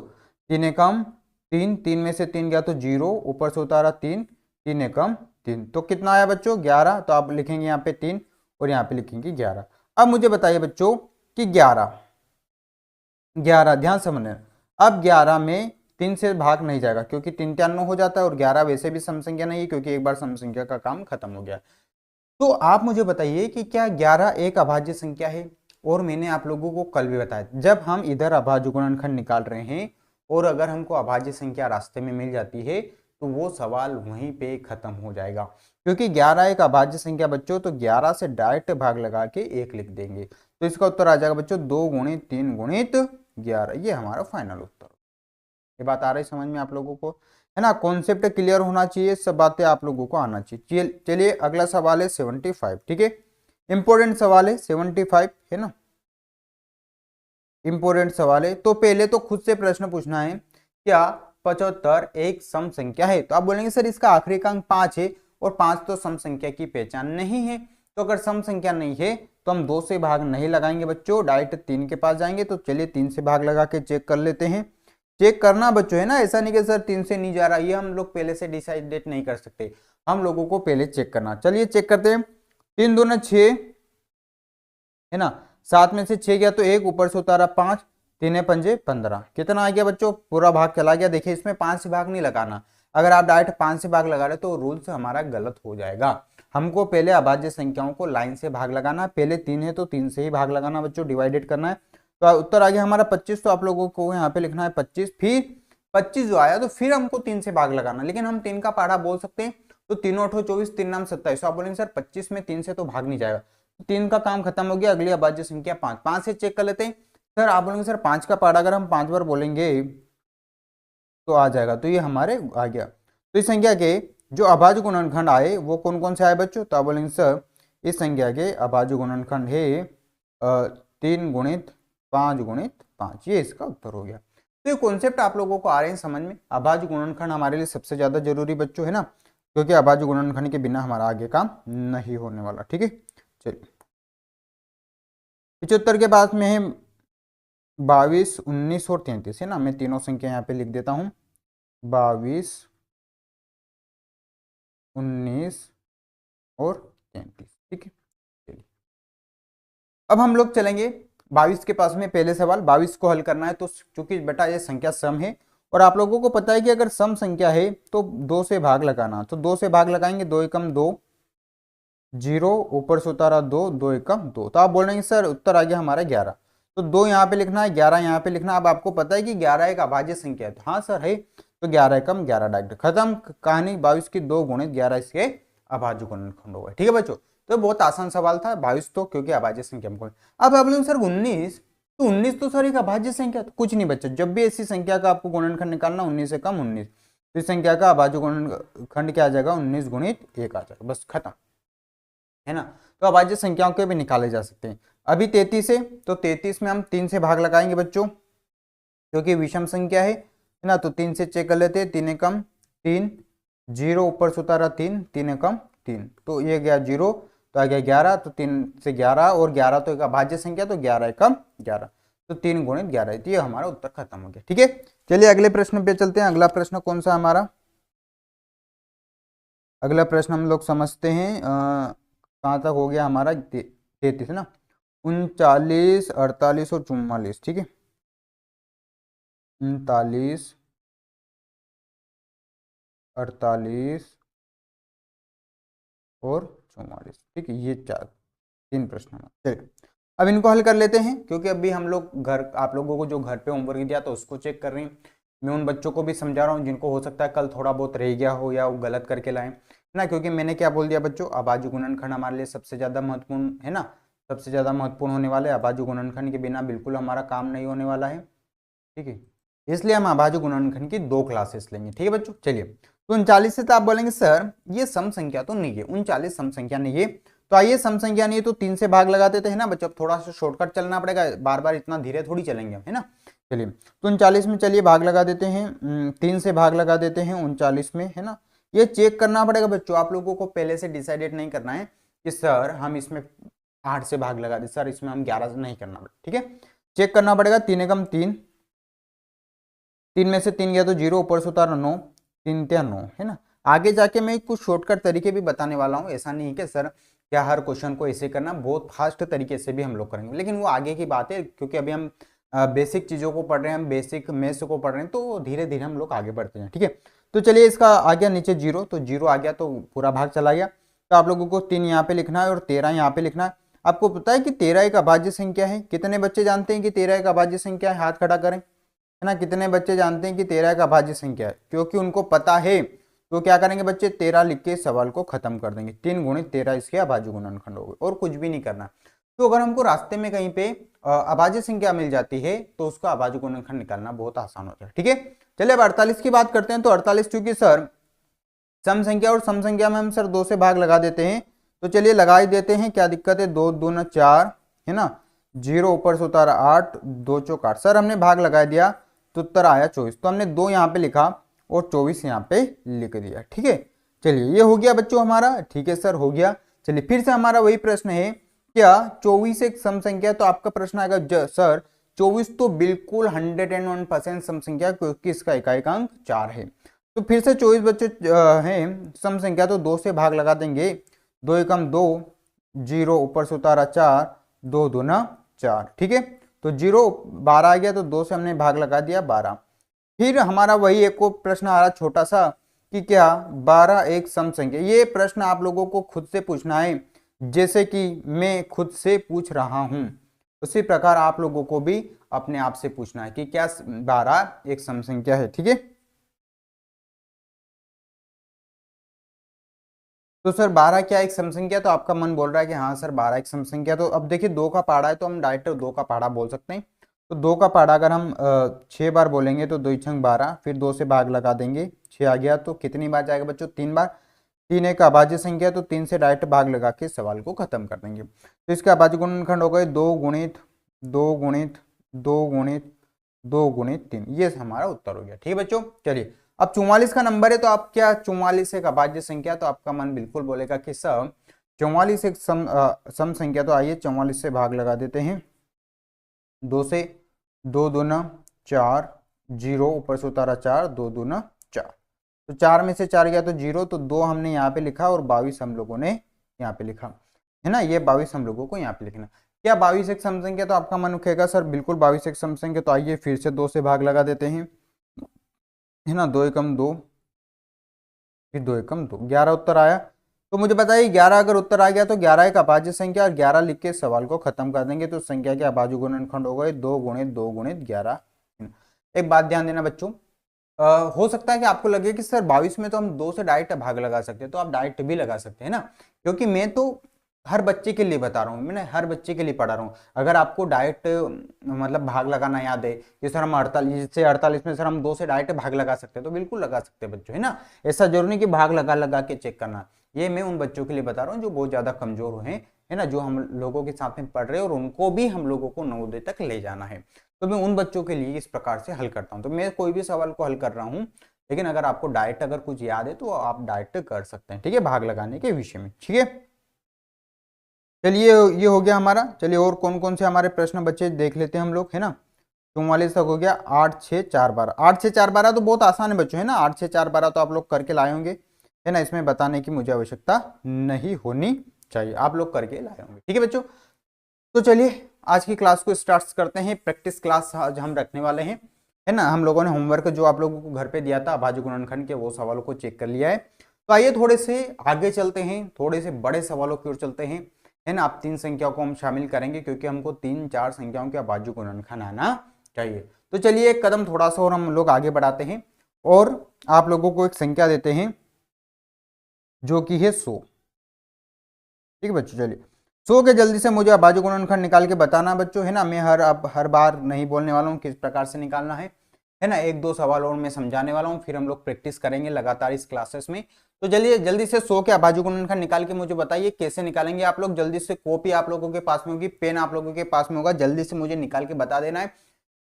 3 एकम 3, 3 में से 3 गया तो 0, ऊपर से उतारा 3, 3 एकम 3, तो कितना आया बच्चों 11। तो आप लिखेंगे यहाँ पे 3 और यहाँ पे लिखेंगे 11। अब मुझे बताइए बच्चों कि 11 ध्यान समझना, अब 11 में 3 से भाग नहीं जाएगा क्योंकि 3 3 9 हो जाता है, और 11 वैसे भी सम संख्या नहीं है क्योंकि एक बार सम संख्या का काम खत्म हो गया। तो आप मुझे बताइए कि क्या 11 एक अभाज्य संख्या है? और मैंने आप लोगों को कल भी बताया, जब हम इधर अभाज्य गुणनखंड निकाल रहे हैं और अगर हमको अभाज्य संख्या रास्ते में मिल जाती है तो वो सवाल वहीं पे खत्म हो जाएगा, क्योंकि 11 एक अभाज्य संख्या बच्चों, तो 11 से डायरेक्ट भाग लगा के 1 लिख देंगे, तो इसका उत्तर आ जाएगा बच्चों 2 गुणित 3 गुणित 11, ये हमारा फाइनल उत्तर। ये बात आ रही समझ में आप लोगों को, है ना। कॉन्सेप्ट क्लियर होना चाहिए, सब बातें आप लोगों को आना चाहिए। चलिए अगला सवाल है 75। ठीक है, इंपॉर्टेंट सवाल है 75, है ना, इंपॉर्टेंट सवाल है। तो पहले तो खुद से प्रश्न पूछना है, क्या 75 एक सम संख्या है? तो आप बोलेंगे सर इसका आखिरी का अंक 5 है और 5 तो सम संख्या की पहचान नहीं है। तो अगर सम संख्या नहीं है तो हम 2 से भाग नहीं लगाएंगे बच्चों, डायरेक्ट 3 के पास जाएंगे। तो चलिए 3 से भाग लगा के चेक कर लेते हैं। चेक करना बच्चों, है ना, ऐसा नहीं कि सर 3 से नहीं जा रहा, ये हम लोग पहले से डिसाइडेड नहीं कर सकते, हम लोगों को पहले चेक करना। चलिए चेक करते हैं। 3 दूना 6, है ना, 7 में से 6 गया तो 1, ऊपर से उतारा 5, 3 पंजे 15, कितना आ गया बच्चों, पूरा भाग चला गया। देखिए इसमें 5 से भाग नहीं लगाना, अगर आप डायरेक्ट 5 से भाग लगा रहे तो रूल से हमारा गलत हो जाएगा। हमको पहले अभाज्य संख्याओं को लाइन से भाग लगाना, पहले 3 है तो 3 से ही भाग लगाना बच्चों, डिवाइडेड करना है। तो उत्तर आ गया हमारा 25, तो आप लोगों को यहाँ पे लिखना है 25, फिर 25 जो आया तो फिर हमको 3 से भाग लगाना, लेकिन हम 3 का पहाड़ा बोल सकते हैं, तो 3 8 24, 3 नाम 27, तो आप बोलेंगे सर 25 में 3 से तो भाग नहीं जाएगा, तो 3 का काम खत्म हो गया। अगली अभाज्य संख्या 5, 5 से चेक कर लेते हैं। सर आप बोलेंगे सर 5 का पहाड़ा अगर हम 5 बार बोलेंगे तो आ जाएगा, तो ये हमारे आ गया। तो इस संख्या के जो अभाज्य गुणनखंड आए वो कौन कौन से आए बच्चों, तो आप बोलेंगे सर इस संख्या के अभाज्य गुणनखंड है 3 गुणित 5 गुणित 5, ये इसका उत्तर हो गया। तो ये कॉन्सेप्ट आप लोगों को आ रहे हैं समझ में। अभाज्य गुणनखंड हमारे लिए सबसे ज्यादा जरूरी बच्चों, है ना, क्योंकि अभाज्य गुणनखंड के बिना हमारा आगे काम नहीं होने वाला। ठीक है, चलिए 75 के बाद में है 22, 19 और 33, है ना, मैं तीनों संख्या यहाँ पे लिख देता हूँ, 22, 19 और 33। ठीक है, चलिए अब हम लोग चलेंगे 22 के पास में। पहले सवाल 22 को हल करना है, तो चूंकि बेटा ये संख्या सम है और आप लोगों को पता है कि अगर सम संख्या है तो 2 से भाग लगाना, तो 2 से भाग लगाएंगे, 2 एकम 2, 0, ऊपर से उतारा 2, 2 एकम 2, तो आप बोलेंगे सर उत्तर आ गया हमारा 11, तो 2 यहाँ पे लिखना है, 11 यहाँ पे लिखना है। अब आपको पता है कि 11 एक अभाज्य संख्या है, तो हाँ सर है, तो 11 एकम 11 डायरेक्ट खत्म कहानी। 22 की 2 गुणित 11 इसके अभाज्य गुणनखंड हो गए। ठीक है बच्चों, तो बहुत आसान सवाल था। 22 तो क्योंकि अभाज्य संख्या में, अब आप बोलेंगे सर 19, तो 19 तो सर एक अभाज्य संख्या, तो कुछ नहीं बच्चा, जब भी ऐसी संख्या का आपको गुणनखंड निकालना 19 से कम 19, तो इस संख्या का अभाज्य गुणनखंड क्या आ जाएगा, 19 गुणित 1 आ जाएगा, बस खत्म, है ना। तो अभाज्य संख्याओं के भी निकाले जा सकते हैं। अभी 33 है, तो 33 में हम 3 से भाग लगाएंगे बच्चों, क्योंकि विषम संख्या है ना, तो 3 से चेक कर लेते हैं, 3 एकम 3, 0, ऊपर से उतारा 3, 3 एकम 3, तो ये गया 0, तो आ गया 11, तो 3 से 11 और 11 तो एक अभाज्य संख्या, तो 11 एकम 11, तो 3 गुणित 11, तो ये हमारा उत्तर खत्म हो गया। ठीक है, चलिए अगले प्रश्न पे चलते हैं। अगला प्रश्न कौन सा हमारा, अगला प्रश्न हम लोग समझते हैं कहाँ तक हो गया हमारा, 33 ना, 39, 48 और 44। ठीक है, 39, 48 और 44। ठीक है, ये 3 प्रश्न हमारे। चलिए अब इनको हल कर लेते हैं, क्योंकि अभी हम लोग घर, आप लोगों को जो घर पे होमवर्क दिया तो उसको चेक कर रहे हैं। मैं उन बच्चों को भी समझा रहा हूँ जिनको हो सकता है कल थोड़ा बहुत रह गया हो या वो गलत करके लाएं, है ना, क्योंकि मैंने क्या बोल दिया बच्चों, अभाज्य गुणनखंड हमारे लिए सबसे ज्यादा महत्वपूर्ण, है ना, सबसे ज्यादा महत्वपूर्ण होने वाले। अभाज्य गुणनखंड के बिना बिल्कुल हमारा काम नहीं होने वाला है। ठीक है, इसलिए हम अभाज्य गुणनखंड की 2 क्लासेस लेंगे। ठीक है बच्चों, चलिए तो 39 से तो आप बोलेंगे सर ये सम संख्या तो नहीं है, 39 सम संख्या नहीं है, तो आइए सम संख्या नहीं है तो 3 से भाग लगा देते हैं ना बच्चों, थोड़ा सा शॉर्टकट चलना पड़ेगा, बार बार इतना धीरे थोड़ी चलेंगे हम, है ना। चलिए तो 39 में चलिए भाग लगा देते हैं, 3 से भाग लगा देते हैं 39 में, है ना। ये चेक करना पड़ेगा बच्चों, आप लोगों को पहले से डिसाइडेड नहीं करना है कि सर हम इसमें 8 से भाग लगा दे, सर इसमें हम 11 से नहीं करना, ठीक है, चेक करना पड़ेगा। 3 एकम 3, 3 में से 3 गया तो 0, ऊपर से उतारा 9, 3 त्या 9, है ना। आगे जाके मैं कुछ शॉर्टकट तरीके भी बताने वाला हूँ, ऐसा नहीं है कि सर क्या हर क्वेश्चन को ऐसे करना, बहुत फास्ट तरीके से भी हम लोग करेंगे, लेकिन वो आगे की बात है, क्योंकि अभी हम बेसिक चीज़ों को पढ़ रहे हैं, हम बेसिक मैथ्स को पढ़ रहे हैं, तो धीरे धीरे हम लोग आगे बढ़ते हैं। ठीक है, तो चलिए इसका आ गया नीचे 0, तो 0 आ गया तो पूरा भाग चला गया, तो आप लोगों को 3 यहाँ पे लिखना है और 13 यहाँ पे लिखना है। आपको पता है कि 13 एक अभाज्य संख्या है, कितने बच्चे जानते हैं कि 13 एक अभाज्य संख्या है, हाथ खड़ा करें, है ना। कितने बच्चे जानते हैं कि 13 एक अभाज्य संख्या है, क्योंकि उनको पता है, तो क्या करेंगे बच्चे, 13 लिख के सवाल को खत्म कर देंगे, 3 गुणित 13 इसके अभाज्य गुणनखंड हो गए, और कुछ भी नहीं करना। तो अगर हमको रास्ते में कहीं पे अभाज्य संख्या मिल जाती है तो उसका अभाज्य गुणनखंड निकालना बहुत आसान होता है। ठीक है, चलिए अब 48 की बात करते हैं। तो 48 चूंकि सर सम संख्या और सम संख्या में हम सर 2 से भाग लगा देते हैं, तो चलिए लगा ही देते हैं, क्या दिक्कत है, 2 दूना 4, है ना, 0 ऊपर से उतारा 8, 2 चौक 8, सर हमने भाग लगा दिया तो उत्तर आया 24, तो हमने 2 यहाँ पे लिखा और 24 यहाँ पे लिख दिया। ठीक है, चलिए ये हो गया बच्चों हमारा, ठीक है सर हो गया। चलिए फिर से हमारा वही प्रश्न है, क्या 24 एक सम संख्या है, तो आपका प्रश्न आएगा सर 24 तो बिल्कुल 101% सम संख्या, क्योंकि इसका इकाई अंक 4 है। तो फिर से 24 बच्चे हैं सम संख्या, तो 2 से भाग लगा देंगे। 2 एकम 2, 0 ऊपर से उतारा 4, 2 दूना 4, ठीक है। तो 0 12 आ गया, तो 2 से हमने भाग लगा दिया 12। फिर हमारा वही एक को प्रश्न आ रहा छोटा सा कि क्या 12 एक सम संख्या। ये प्रश्न आप लोगों को खुद से पूछना है, जैसे कि मैं खुद से पूछ रहा हूं उसी प्रकार आप लोगों को भी अपने आप से पूछना है कि क्या 12 एक सम संख्या है, ठीक है। तो सर 12 क्या एक सम संख्या, तो आपका मन बोल रहा है कि हाँ सर 12 एक सम संख्या। तो अब देखिए 2 का पहाड़ा है, तो हम डायरेक्ट 2 का पहाड़ा बोल सकते हैं। तो 2 का पहाड़ा अगर हम 6 बार बोलेंगे तो 2 छंग 12, फिर 2 से भाग लगा देंगे, 6 आ गया। तो कितनी बार जाएगा बच्चों? 3 बार। 3 एक अभाज्य संख्या, तो 3 से डायरेक्ट भाग लगा के सवाल को खत्म कर देंगे। तो इसके अभाज्य गुणनखंड हो गए 2 गुणित 2 गुणित 2 गुणित 2 गुणित 3, ये हमारा उत्तर हो गया, ठीक है बच्चों। चलिए अब 44 का नंबर है, तो आप क्या 44 एक अभाज्य संख्या, तो आपका मन बिल्कुल बोलेगा कि सर 44 एक सम संख्या। तो आइए 44 से भाग लगा देते हैं। 2 से 2 दूना 4, 0 ऊपर से उतारा 4, 2 दूना 4। तो 4 में से 4 गया तो 0, तो 2 हमने यहाँ पे लिखा और 22 हम लोगों ने यहाँ पे लिखा, है ना। ये 22 हम लोगों को यहाँ पे लिखना। क्या 22 एक सम संख्या? तो आपका मन उठेगा सर बिल्कुल 22 एक सम संख्या। तो आइए फिर से 2 से भाग लगा देते हैं, है ना। 2 एकम 2, फिर 2 एकम 2, 11 उत्तर आया। तो मुझे बताइए 11 अगर उत्तर आ गया तो 11 एक अभाज्य संख्या, और 11 लिख के सवाल को खत्म कर देंगे। तो संख्या के अभाज्य गुणनखंड हो गए 2 गुणित 2 गुणित 11। एक बात ध्यान देना बच्चों, हो सकता है कि आपको लगे कि सर 22 में तो हम 2 से डायरेक्ट भाग लगा सकते हैं, तो आप डायरेक्ट भी लगा सकते हैं ना, क्योंकि मैं तो हर बच्चे के लिए बता रहा हूँ, मैंने हर बच्चे के लिए पढ़ा रहा हूँ। अगर आपको डायरेक्ट मतलब भाग लगाना याद है कि सर हम 48 में सर हम 2 से डायरेक्ट भाग लगा सकते हैं, तो बिल्कुल लगा सकते हैं बच्चों, है ना। ऐसा जरूरी नहीं कि भाग लगा लगा के चेक करना। ये मैं उन बच्चों के लिए बता रहा हूँ जो बहुत ज्यादा कमजोर हैं, है ना, जो हम लोगों के साथ में पढ़ रहे हैं और उनको भी हम लोगों को नवोदय तक ले जाना है। तो मैं उन बच्चों के लिए इस प्रकार से हल करता हूँ। तो मैं कोई भी सवाल को हल कर रहा हूँ, लेकिन अगर आपको डायरेक्ट अगर कुछ याद है तो आप डायरेक्ट कर सकते हैं, ठीक है, भाग लगाने के विषय में, ठीक है। चलिए ये हो गया हमारा। चलिए और कौन कौन से हमारे प्रश्न बच्चे देख लेते हैं हम लोग, है ना। 44 तक हो गया। 8 6 4 12, 8 6 4 12 तो बहुत आसान है बच्चों, है ना। 8 6 4 12 तो आप लोग करके लाए होंगे, है ना। इसमें बताने की मुझे आवश्यकता नहीं होनी चाहिए, आप लोग करके लाए होंगे, ठीक है बच्चों। तो चलिए आज की क्लास को स्टार्ट करते हैं। प्रैक्टिस क्लास आज हम रखने वाले हैं, है ना। हम लोगों ने होमवर्क जो आप लोगों को घर पे दिया था अभाज्य गुणनखंड के, वो सवालों को चेक कर लिया है। तो आइए थोड़े से आगे चलते हैं, थोड़े से बड़े सवालों की ओर चलते हैं, है ना। अब 3 संख्याओं को हम शामिल करेंगे, क्योंकि हमको 3 4 संख्याओं के अभाज्य गुणनखंड आना चाहिए। तो चलिए एक कदम थोड़ा सा और हम लोग आगे बढ़ाते हैं, और आप लोगों को एक संख्या देते हैं जो कि है 100, ठीक है बच्चों। चलिए 100 के जल्दी से मुझे अभाज्य गुणनखंड निकाल के बताना बच्चों, है ना। मैं हर बार नहीं बोलने वाला हूँ किस प्रकार से निकालना है ना। 1 2 सवाल और मैं समझाने वाला हूँ, फिर हम लोग प्रैक्टिस करेंगे लगातार इस क्लासेस में। तो चलिए जल्दी से 100 के अभाज्य गुणनखंड निकाल के मुझे बताइए कैसे निकालेंगे आप लोग। जल्दी से कॉपी आप लोगों के पास में होगी, पेन आप लोगों के पास में होगा, जल्दी से मुझे निकाल के बता देना है।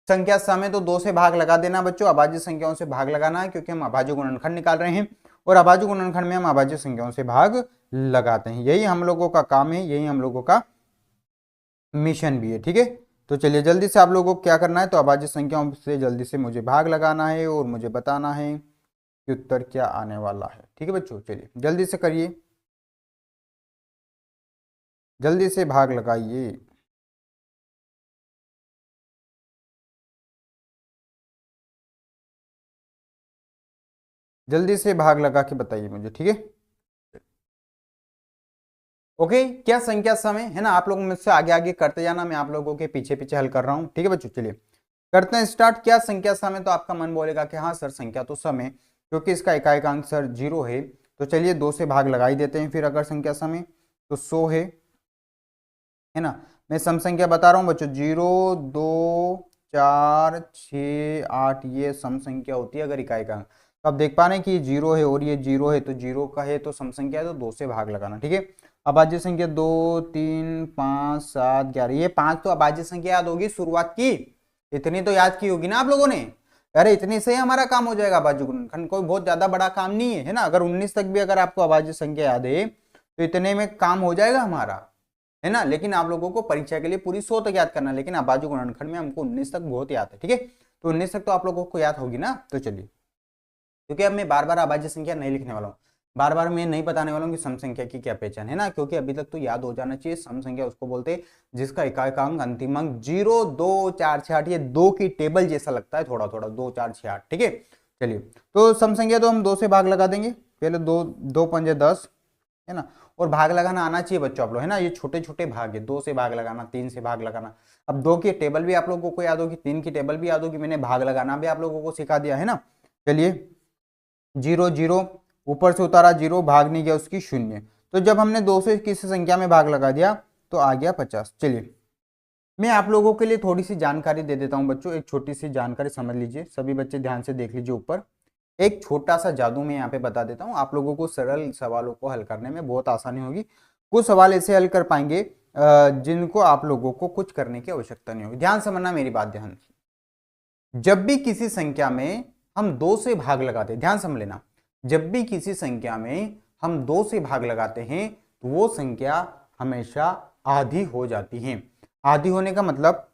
संख्या समय तो 2 से भाग लगा देना बच्चों, अभाज्य संख्याओं से भाग लगाना है, क्योंकि हम अभाज्य गुणनखंड निकाल रहे हैं, और अभाज्य गुणनखंड में हम अभाज्य संख्याओं से भाग लगाते हैं। यही हम लोगों का काम है, यही हम लोगों का मिशन भी है, ठीक है। तो चलिए जल्दी से आप लोगों को क्या करना है, तो अभाज्य संख्याओं से जल्दी से मुझे भाग लगाना है और मुझे बताना है कि उत्तर क्या आने वाला है, ठीक है बच्चों। चलिए जल्दी से करिए, जल्दी से भाग लगाइए। जल्दी से भाग लगा के बताइए मुझे, ठीक है। ओके, क्या संख्या समय, है ना। आप लोग मुझसे आगे आगे करते जाना, मैं आप लोगों के पीछे पीछे हल कर रहा हूं, ठीक है बच्चों। चलिए करते हैं स्टार्ट। क्या संख्या समय, तो आपका मन बोलेगा कि हाँ सर संख्या तो समय, क्योंकि इसका इकाई अंक सर 0 है। तो चलिए 2 से भाग लगा ही देते हैं फिर। अगर संख्या समय तो 100 है ना। मैं सम संख्या बता रहा हूं बच्चों, 0 2 4 6 8, ये सम संख्या होती है अगर इकाई का अंक। तो आप देख पा रहे हैं कि ये 0 है और ये 0 है, तो 0 का है तो सम संख्या है, तो 2 से भाग लगाना, ठीक है। अभाज्य संख्या 2 3 5 7 11, ये 5 तो अभाज्य संख्या याद होगी शुरुआत की, इतनी तो याद की होगी ना आप लोगों ने। अरे इतने से ही हमारा काम हो जाएगा अभाज्य गुणनखंड, कोई बहुत ज्यादा बड़ा काम नहीं है, है ना। अगर 19 तक भी अगर आपको अभाज्य संख्या याद है तो इतने में काम हो जाएगा हमारा, है ना। लेकिन आप लोगों को परीक्षा के लिए पूरी 100 तक याद करना है, लेकिन अभाज्य गुणनखंड में हमको 19 तक बहुत याद है, ठीक है। तो 19 तक तो आप लोगों को याद होगी ना। तो चलिए, क्योंकि अब मैं बार बार अभाज्य संख्या नहीं लिखने वाला हूँ, बार बार मैं नहीं बताने वाला हूँ कि सम संख्या की क्या पहचान है ना, क्योंकि अभी तक तो याद हो जाना चाहिए। सम संख्या उसको बोलते हैं जिसका एकांक अंतिम अंक 0, 2, 4, 6, 8, ये 2 की टेबल जैसा लगता है थोड़ा थोड़ा, 2, 4, 6, 8, ठीक है। चलिए, तो सम संख्या तो हम 2 से भाग लगा देंगे, पहले 2, 2 पंजे 10, है ना। और भाग लगाना आना चाहिए बच्चों आप लोग, है ना। ये छोटे छोटे भाग है, 2 से भाग लगाना, 3 से भाग लगाना। अब 2 की टेबल भी आप लोगों को याद होगी, 3 की टेबल भी याद होगी, मैंने भाग लगाना भी आप लोगों को सिखा दिया है ना। चलिए, 0, 0 ऊपर से उतारा 0, भाग नहीं गया उसकी 0। तो जब हमने 2 से किसी संख्या में भाग लगा दिया तो आ गया 50। चलिए, मैं आप लोगों के लिए थोड़ी सी जानकारी दे देता हूं बच्चों, एक छोटी सी जानकारी समझ लीजिए, सभी बच्चे ध्यान से देख लीजिए। ऊपर एक छोटा सा जादू मैं यहाँ पे बता देता हूँ, आप लोगों को सरल सवालों को हल करने में बहुत आसानी होगी। कुछ सवाल ऐसे हल कर पाएंगे जिनको आप लोगों को कुछ करने की आवश्यकता नहीं होगी। ध्यान समझना मेरी बात, ध्यान। जब भी किसी संख्या में हम 2 से भाग लगाते हैं, ध्यान समझ लेना, जब भी किसी संख्या में हम 2 से भाग लगाते हैं तो वो संख्या हमेशा आधी हो जाती है। आधी होने का मतलब,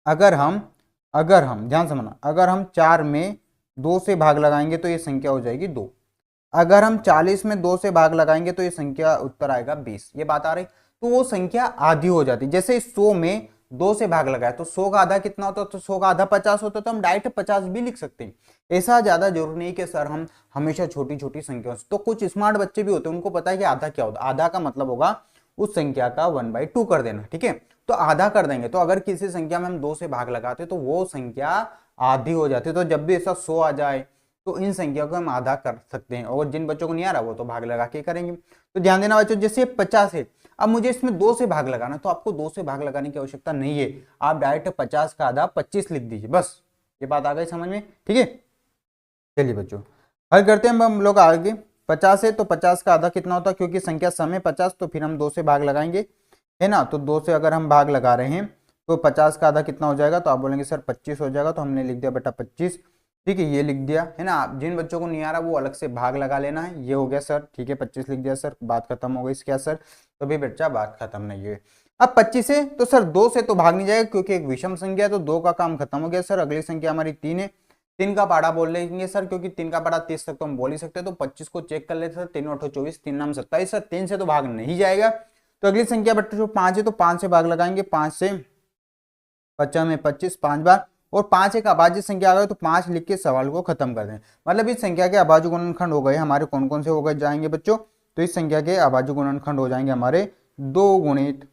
अगर हम ध्यान समझना, अगर हम 4 में 2 से भाग लगाएंगे तो ये संख्या हो जाएगी 2। अगर हम 40 में 2 से भाग लगाएंगे तो ये संख्या उत्तर आएगा 20। ये बात आ रही, तो वो संख्या आधी हो जाती। जैसे 100 में 2 से भाग लगाया तो 100 का आधा कितना होता है, तो 100 का आधा 50 होता है, तो हम डायरेक्ट 50 भी लिख सकते हैं। ऐसा ज्यादा जरूरी नहीं कि सर हम हमेशा छोटी छोटी संख्या, तो कुछ स्मार्ट बच्चे भी होते हैं, उनको पता है कि आधा क्या होता है। आधा का मतलब होगा उस संख्या का 1/2 कर देना, ठीक है। तो आधा कर देंगे, तो अगर किसी संख्या में हम 2 से भाग लगाते तो वो संख्या आधी हो जाती है। तो जब भी ऐसा 100 आ जाए तो इन संख्या को हम आधा कर सकते हैं, और जिन बच्चों को नहीं आ रहा वो तो भाग लगा के करेंगे। तो ध्यान देना बच्चों, जैसे 50 है, अब मुझे इसमें 2 से भाग लगाना, तो आपको 2 से भाग लगाने की आवश्यकता नहीं है, आप डायरेक्ट 50 का आधा 25 लिख दीजिए, बस। ये बात आ गई समझ में, ठीक है। चलिए बच्चों, हल करते हैं हम लोग आगे। 50 है तो 50 का आधा कितना होता है, क्योंकि संख्या सम है 50, तो फिर हम 2 से भाग लगाएंगे, है ना। तो 2 से अगर हम भाग लगा रहे हैं तो 50 का आधा कितना हो जाएगा, तो आप बोलेंगे सर 25 हो जाएगा, तो हमने लिख दिया बेटा 25, ठीक है, ये लिख दिया, है ना। आप जिन बच्चों को नहीं आ रहा वो अलग से भाग लगा लेना है। ये हो गया सर, ठीक है, 25 लिख दिया सर, बात खत्म हो गई। क्या सर, तो भी बच्चा बात खत्म नहीं है। अब 25 है तो सर 2 से तो भाग नहीं जाएगा, क्योंकि एक विषम संख्या है, तो 2 का काम खत्म हो गया सर। अगली संख्या हमारी 3 है, 3 का पाड़ा बोल लेंगे सर, क्योंकि 3 का पाड़ा 30 तक तो हम बोल ही सकते हैं। तो 25 को चेक कर लेते सर, 3 8 24, 3 नाम 27 सर, 3 से तो भाग नहीं जाएगा। तो अगली संख्या बच्चों जो 5 है, तो 5 से भाग लगाएंगे, 5 से 50 में 25 5 बार, और 5 एक अभाज्य संख्या आ गई तो 5 लिख के सवाल को खत्म कर दें। मतलब इस संख्या के अभाज्य गुणनखंड हो गए हमारे, कौन कौन से हो गए जाएंगे बच्चों, तो इस संख्या के अभाज्य गुणनखंड हो जाएंगे हमारे 2 गुणित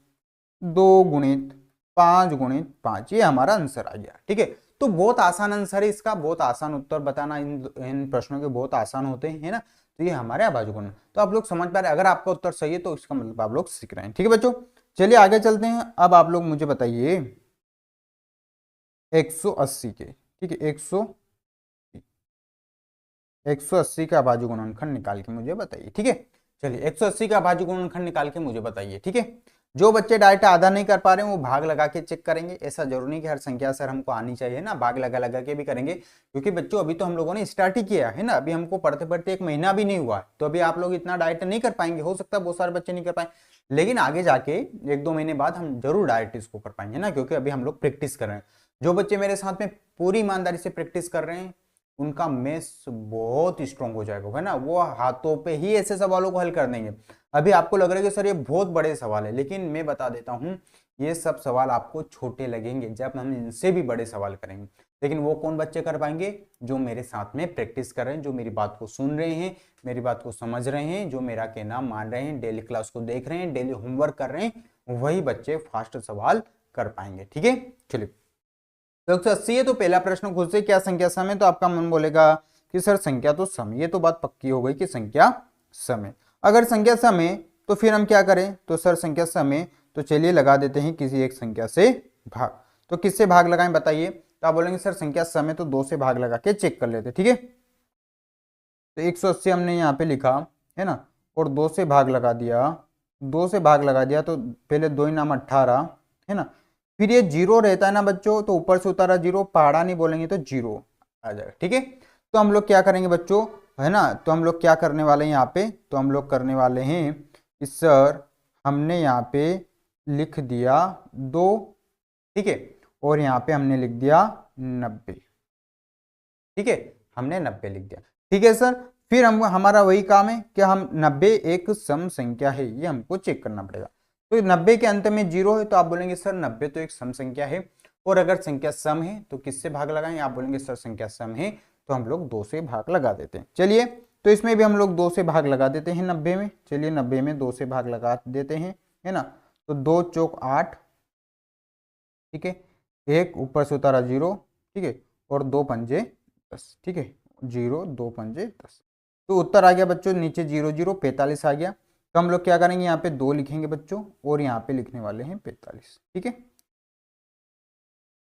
2 गुणित 5 गुणित 5। ये हमारा आंसर आ गया, ठीक है। तो बहुत आसान आंसर है इसका, बहुत आसान उत्तर बताना इन प्रश्नों के बहुत आसान होते हैं, है ना। तो ये हमारे अभाज्य गुणन, तो आप लोग समझ पा रहे हैं। अगर आपका उत्तर सही है तो इसका मतलब आप लोग सीख रहे हैं, ठीक है बच्चों। चलिए आगे चलते हैं। अब आप लोग मुझे बताइए 180 के, ठीक है, 180 का अभाज्य गुणनखंड निकाल के मुझे बताइए, ठीक है। चलिए 180 का अभाज्य गुणनखंड निकाल के मुझे बताइए, ठीक है। जो बच्चे डायरेक्ट आधा नहीं कर पा रहे हैं वो भाग लगा के चेक करेंगे। ऐसा जरूरी नहीं कि हर संख्या सर हमको आनी चाहिए ना, भाग लगा लगा के भी करेंगे, क्योंकि बच्चों अभी तो हम लोगों ने स्टार्ट ही किया है ना, अभी हमको पढ़ते पढ़ते 1 महीना भी नहीं हुआ, तो अभी आप लोग इतना डायरेक्ट नहीं कर पाएंगे। हो सकता है बहुत सारे बच्चे नहीं कर पाए, लेकिन आगे जाके 1-2 महीने बाद हम जरूर डायरेक्ट इसको कर पाएंगे ना, क्योंकि अभी हम लोग प्रैक्टिस कर रहे हैं। जो बच्चे मेरे साथ में पूरी ईमानदारी से प्रैक्टिस कर रहे हैं उनका मैथ्स बहुत स्ट्रांग हो जाएगा, है ना। वो हाथों पे ही ऐसे सवालों को हल कर देंगे। अभी आपको लग रहा है कि सर ये बहुत बड़े सवाल है, लेकिन मैं बता देता हूँ ये सब सवाल आपको छोटे लगेंगे जब हम इनसे भी बड़े सवाल करेंगे। लेकिन वो कौन बच्चे कर पाएंगे, जो मेरे साथ में प्रैक्टिस कर रहे हैं, जो मेरी बात को सुन रहे हैं, मेरी बात को समझ रहे हैं, जो मेरा कहना मान रहे हैं, डेली क्लास को देख रहे हैं, डेली होमवर्क कर रहे हैं, वही बच्चे फास्ट सवाल कर पाएंगे, ठीक है। चलिए, तो 180 है तो पहला प्रश्न खुद से, क्या संख्या सम है, तो आपका मन बोलेगा कि सर संख्या तो सम, ये तो बात पक्की हो गई कि संख्या सम है। अगर संख्या सम है तो फिर हम क्या करें, तो सर संख्या सम है तो चलिए लगा देते हैं किसी एक संख्या से भाग। तो किससे भाग लगाएं बताइए, तो आप बोलेंगे सर संख्या सम है तो 2 से भाग लगा के चेक कर लेते, ठीक है। तो 180 हमने यहाँ पे लिखा है ना, और 2 से भाग लगा दिया, 2 से भाग लगा दिया, तो पहले 2 नाम 18, है ना। फिर ये 0 रहता है ना बच्चों, तो ऊपर से उतारा 0, पहाड़ा नहीं बोलेंगे तो 0 आ जाएगा, ठीक है। तो हम लोग क्या करेंगे बच्चों, है ना, तो हम लोग क्या करने वाले हैं यहाँ पे, तो हम लोग करने वाले हैं कि सर हमने यहाँ पे लिख दिया 2, ठीक है, और यहाँ पे हमने लिख दिया 90, ठीक है, हमने 90 लिख दिया, ठीक है सर। फिर हम हमारा वही काम है कि हम 90 एक सम संख्या है, ये हमको चेक करना पड़ेगा। तो 90 के अंत में 0 है तो आप बोलेंगे सर 90 तो एक सम संख्या है, और अगर संख्या सम है तो किससे भाग लगाएं, आप बोलेंगे सर संख्या सम है तो हम लोग 2 से भाग लगा देते हैं। चलिए तो इसमें भी हम लोग 2 से भाग लगा देते हैं 90 में। चलिए 90 में 2 से भाग लगा देते हैं, है ना। तो 2 चौक 8, ठीक है, एक ऊपर से उतारा 0, ठीक है, और 2 पंजे 10, ठीक है, 0 2 पंजे 10। तो उत्तर आ गया बच्चों नीचे 0 0 45 आ गया। तो हम लोग क्या करेंगे, यहाँ पे 2 लिखेंगे बच्चों, और यहाँ पे लिखने वाले हैं 45, ठीक है।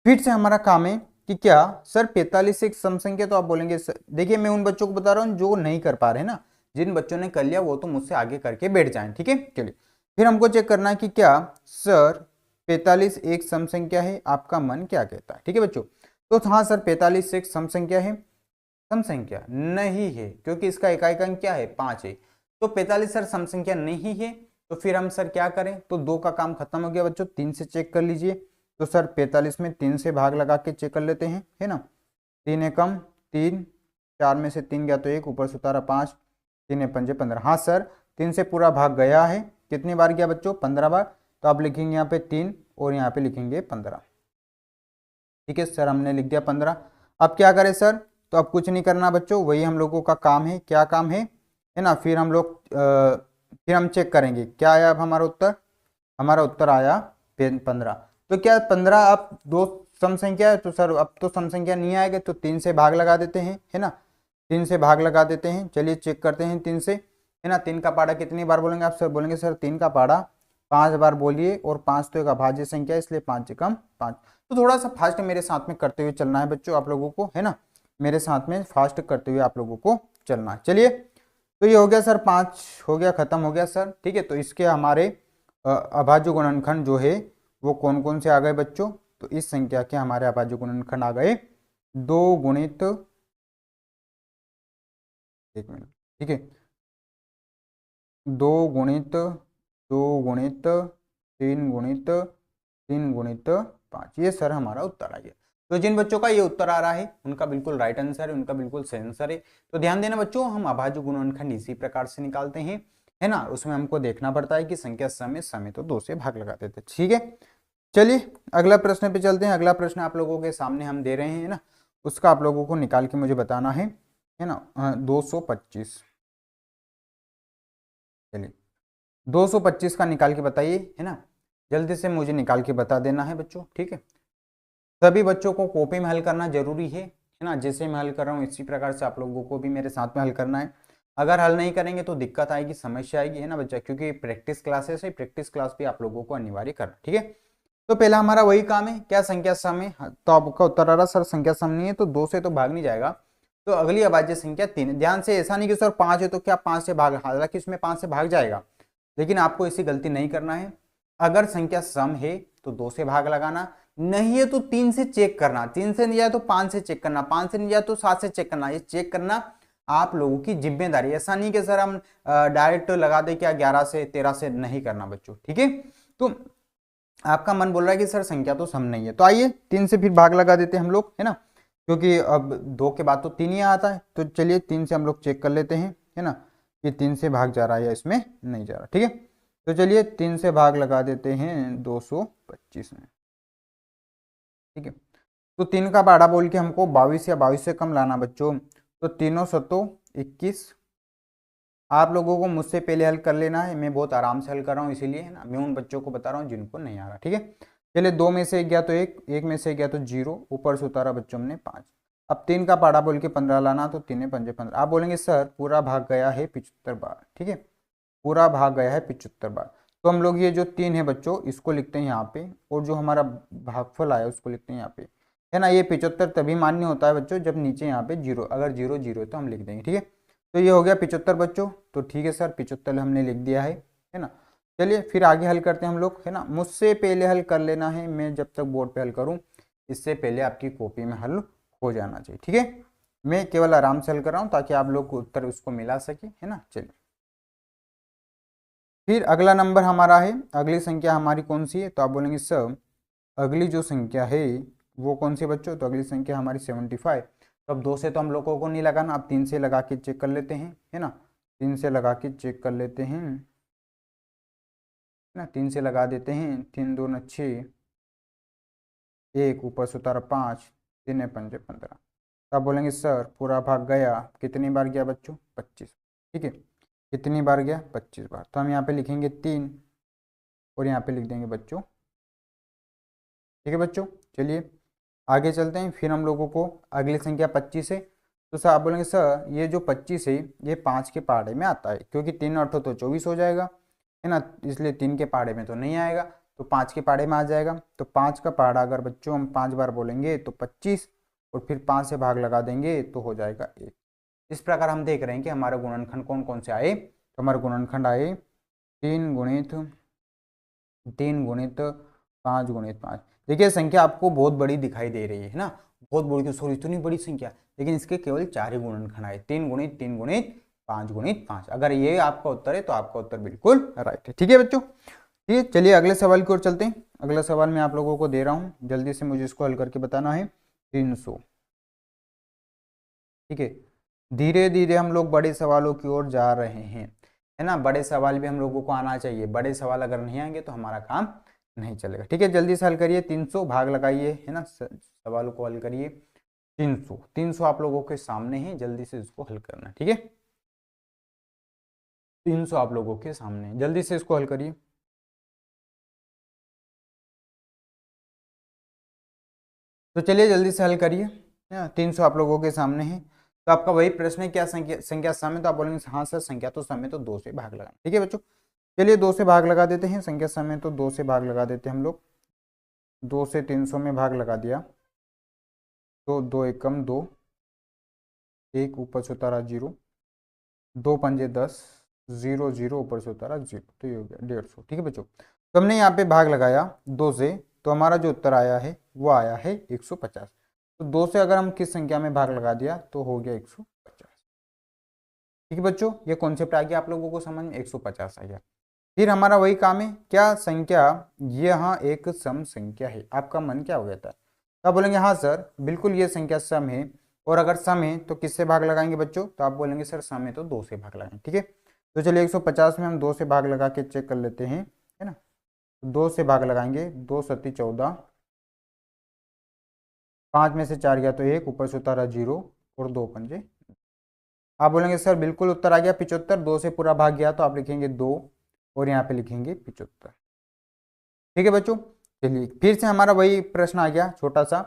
फिर से हमारा काम है कि क्या सर 45 एक सम संख्या, तो आप बोलेंगे सर, देखिए मैं उन बच्चों को बता रहा हूँ जो नहीं कर पा रहे ना, जिन बच्चों ने कर लिया वो तो मुझसे आगे करके बैठ जाएं, ठीक है। चलिए फिर हमको चेक करना है कि क्या सर 45 एक सम संख्या है, आपका मन क्या कहता है, ठीक है बच्चों। तो हाँ सर 45 एक सम संख्या है, सम संख्या नहीं है क्योंकि इसका इकाई अंक क्या है 5 है। तो 45 सर सम संख्या नहीं है, तो फिर हम सर क्या करें, तो 2 का काम खत्म हो गया बच्चों, 3 से चेक कर लीजिए। तो सर 45 में 3 से भाग लगा के चेक कर लेते हैं, है ना। 3 एकम 3, 4 में से 3 गया तो 1, ऊपर से उतारा 5, 3 पंजे 15। हाँ सर 3 से पूरा भाग गया है, कितनी बार गया बच्चों, 15 बार। तो आप लिखेंगे यहाँ पे 3 और यहाँ पे लिखेंगे 15, ठीक है सर, हमने लिख दिया 15। अब क्या करें सर, तो अब कुछ नहीं करना बच्चों, वही हम लोगों का काम है, क्या काम है ना। फिर हम लोग फिर हम चेक करेंगे क्या आया अब हमारा उत्तर, हमारा उत्तर आया 15। तो क्या 15 अब 2 सम संख्या है, तो सर अब तो सम संख्या नहीं आएगा, तो 3 से भाग लगा देते हैं, है ना, 3 से भाग लगा देते हैं। चलिए चेक करते हैं 3 से, है ना। 3 का पाड़ा कितनी बार बोलेंगे आप, सर बोलेंगे सर 3 का पाड़ा 5 बार बोलिए, और 5 तो एक अभाज्य संख्या इसलिए 5 एकम 5। तो थोड़ा सा फास्ट मेरे साथ में करते हुए चलना है बच्चों आप लोगों को, है ना, मेरे साथ में फास्ट करते हुए आप लोगों को चलना है। चलिए तो ये हो गया सर, 5 हो गया, खत्म हो गया सर, ठीक है। तो इसके हमारे अभाज्य गुणनखंड जो है वो कौन कौन से आ गए बच्चों, तो इस संख्या के हमारे अभाज्य गुणनखंड आ गए 2 गुणित, एक मिनट, ठीक है, 2 गुणित 2 गुणित 3 गुणित 3 गुणित 5, ये सर हमारा उत्तर आ गया। तो जिन बच्चों का ये उत्तर आ रहा है उनका बिल्कुल राइट आंसर है, उनका बिल्कुल सही आंसर है। तो ध्यान देना बच्चों, हम अभाज्य गुणनखंड इसी प्रकार से निकालते हैं, है ना। उसमें हमको देखना पड़ता है कि संख्या सम है तो 2 से भाग लगा देते, ठीक है। चलिए अगला प्रश्न पे चलते हैं। अगला प्रश्न आप लोगों के सामने हम दे रहे हैं ना, उसका आप लोगों को निकाल के मुझे बताना है ना। 225, चलिए 225 का निकाल के बताइए, है ना, जल्दी से मुझे निकाल के बता देना है बच्चों, ठीक है। सभी बच्चों को कॉपी में हल करना जरूरी है ना, जैसे मैं हल कर रहा हूँ इसी प्रकार से आप लोगों को भी मेरे साथ में हल करना है। अगर हल नहीं करेंगे तो दिक्कत आएगी, समस्या आएगी, है ना बच्चा, क्योंकि प्रैक्टिस क्लासेस है, प्रैक्टिस क्लास भी आप लोगों को अनिवार्य करना, ठीक है। तो पहला हमारा वही काम है, क्या संख्या सम है, तो आपका उत्तर आ रहा सर संख्या सम नहीं है तो 2 से तो भाग नहीं जाएगा। तो अगली अभाज्य संख्या 3, ध्यान से, ऐसा नहीं कि सर 5 है तो क्या 5 से भाग, हालांकि इसमें 5 से भाग जाएगा, लेकिन आपको ऐसी गलती नहीं करना है। अगर संख्या सम है तो 2 से भाग लगाना, नहीं है तो 3 से चेक करना, 3 से नहीं जाए तो 5 से चेक करना, 5 से नहीं जाए तो 7 से चेक करना। ये चेक करना आप लोगों की जिम्मेदारी, ऐसा नहीं कि सर हम डायरेक्ट लगा दे क्या 11 से 13 से, नहीं करना बच्चों, ठीक है। तो आपका मन बोल रहा है कि सर संख्या तो सम नहीं है, तो आइए 3 से फिर भाग लगा देते हैं हम लोग, है ना, क्योंकि अब 2 के बाद तो 3 ही आता है। तो चलिए 3 से हम लोग चेक कर लेते हैं, है ना, कि 3 से भाग जा रहा है या इसमें नहीं जा रहा, ठीक है। तो चलिए 3 से भाग लगा देते हैं 225 में, ठीक है। तो 3 का पाड़ा बोल के हमको 22 या 22 से कम लाना बच्चों, तो 3 सत्तो 21। आप लोगों को मुझसे पहले हल कर लेना है, मैं बहुत आराम से हल कर रहा हूँ इसीलिए, है ना, मैं उन बच्चों को बता रहा हूँ जिनको नहीं आ रहा, ठीक है। चलिए 2 में से 1 गया तो 1, 1 में से 1 गया तो 0, ऊपर से उतारा बच्चों हमने 5। अब 3 का पाड़ा बोल के 15 लाना, तो 3 पंजे 15। आप बोलेंगे सर पूरा भाग गया है 75 बार, ठीक है, पूरा भाग गया है 75 बार। तो हम लोग ये जो 3 है बच्चों इसको लिखते हैं यहाँ पे, और जो हमारा भागफल आया उसको लिखते हैं यहाँ पे, है ना। ये 75 तभी मान्य होता है बच्चों जब नीचे यहाँ पे 0, अगर 0 0 है तो हम लिख देंगे, ठीक है। तो ये हो गया 75 बच्चों, तो ठीक है सर 75 हमने लिख दिया है ना। चलिए फिर आगे हल करते हैं हम लोग, है ना। मुझसे पहले हल कर लेना है, मैं जब तक बोर्ड पे हल करूँ इससे पहले आपकी कॉपी में हल हो जाना चाहिए, ठीक है। मैं केवल आराम से हल कर रहा हूँ ताकि आप लोग को उत्तर उसको मिला सके, है ना। चलिए फिर अगला नंबर हमारा है, अगली संख्या हमारी कौन सी है, तो आप बोलेंगे सर अगली जो संख्या है वो कौन सी है बच्चों, तो अगली संख्या हमारी 75। तो अब 2 से तो हम लोगों को नहीं लगाना, अब 3 से लगा के चेक कर लेते हैं, है ना। 3 से लगा के चेक कर लेते हैं, है ना। 3 से लगा देते हैं, 3 दूना 6, 1 ऊपर से उतारा 5, 3 पंजे 15। तो आप बोलेंगे सर पूरा भाग गया, कितनी बार गया बच्चों, 25। ठीक है, कितनी बार गया, 25 बार। तो हम यहाँ पे लिखेंगे 3 और यहाँ पे लिख देंगे बच्चों। ठीक है बच्चों, चलिए आगे चलते हैं। फिर हम लोगों को अगली संख्या 25 है। तो सर आप बोलेंगे सर ये जो 25 है ये 5 के पहाड़े में आता है, क्योंकि 3 8 तो 24 हो जाएगा, है ना, इसलिए 3 के पहाड़े में तो नहीं आएगा, तो 5 के पहाड़े में आ जाएगा। तो 5 का पहाड़ा अगर बच्चों हम 5 बार बोलेंगे तो 25, और फिर 5 से भाग लगा देंगे तो हो जाएगा 1। इस प्रकार हम देख रहे हैं कि हमारे गुणनखंड कौन कौन से आए। तो हमारे गुणनखंड आए 3 गुणित 5 गुणित 5। देखिए संख्या आपको बहुत बड़ी दिखाई दे रही है ना, बहुत बड़ी, सॉरी इतनी बड़ी संख्या, लेकिन इसके केवल 4 ही गुणनखंड आए, 3 गुणित 3 गुणित 5 गुणित 5। अगर ये आपका उत्तर है तो आपका उत्तर बिल्कुल राइट है। ठीक है बच्चों, ठीक है, चलिए अगले सवाल की ओर चलते हैं। अगला सवाल मैं आप लोगों को दे रहा हूँ, जल्दी से मुझे इसको हल करके बताना है। 300। ठीक है, धीरे धीरे हम लोग बड़े सवालों की ओर जा रहे हैं, है ना। बड़े सवाल भी हम लोगों को आना चाहिए, बड़े सवाल अगर नहीं आएंगे तो हमारा काम नहीं चलेगा। ठीक है, जल्दी से हल करिए, 300 भाग लगाइए, है ना, सवालों को हल करिए। 300 आप लोगों के सामने है, जल्दी से इसको हल करना। ठीक है, 300 आप लोगों के सामने, जल्दी से इसको हल करिए। तो चलिए जल्दी से हल करिए, 300 आप लोगों के सामने है। तो आपका वही प्रश्न है, क्या संख्या संख्या सम है, तो आप बोलेंगे हाँ सर संख्या तो सम है, तो 2 से भाग लगाना। ठीक है बच्चों, चलिए 2 से भाग लगा देते हैं, संख्या सम है तो 2 से भाग लगा देते हैं हम लोग। 2 से 300 में भाग लगा दिया तो 2 एकम 2, 1 ऊपर से उतारा 0, 2 पंजे 10, 0 0 ऊपर से उतारा 0, तो ये हो गया 150। ठीक है बच्चों, तो हमने यहाँ पे भाग लगाया 2 से, तो हमारा जो उत्तर आया है वो आया है 150। तो 2 से अगर हम किस संख्या में भाग लगा दिया तो हो गया 150। ठीक है बच्चों, ये कॉन्सेप्ट आ गया आप लोगों को समझ में, 150 आ गया। फिर हमारा वही काम है, क्या संख्या यहाँ एक सम संख्या है, आपका मन क्या हो जाता है, तो आप बोलेंगे हाँ सर बिल्कुल ये संख्या सम है, और अगर सम है तो किससे भाग लगाएंगे बच्चों, तो आप बोलेंगे सर सम है तो 2 से भाग लगाएंगे। ठीक है, तो चलिए 150 में हम 2 से भाग लगा के चेक कर लेते हैं, है ना। 2 से भाग लगाएंगे, 2 सत्ती 14, 5 में से 4 गया तो 1 ऊपर से उतारा 0, और 2 पंजे। आप बोलेंगे सर बिल्कुल उत्तर आ गया 75, 2 से पूरा भाग गया तो आप लिखेंगे 2 और यहाँ पे लिखेंगे 75। ठीक है बच्चों, चलिए फिर से हमारा वही प्रश्न आ गया छोटा सा,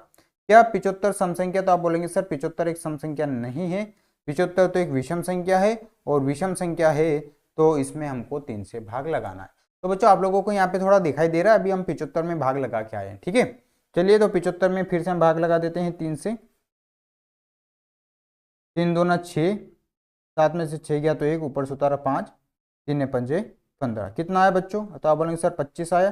क्या 75 सम संख्या, तो आप बोलेंगे सर 75 एक सम संख्या नहीं है, 75 तो एक विषम संख्या है, और विषम संख्या है तो इसमें हमको 3 से भाग लगाना है। तो बच्चों आप लोगों को यहाँ पे थोड़ा दिखाई दे रहा है, अभी हम 75 में भाग लगा के आए हैं। ठीक है, चलिए तो 75 में फिर से हम भाग लगा देते हैं 3 से, 3 दूना 6, 7 में से 6 गया तो 1 ऊपर से उतारा 5, 3 पंजे 15, कितना आया बच्चों, तो आप बोलेंगे सर 25 आया,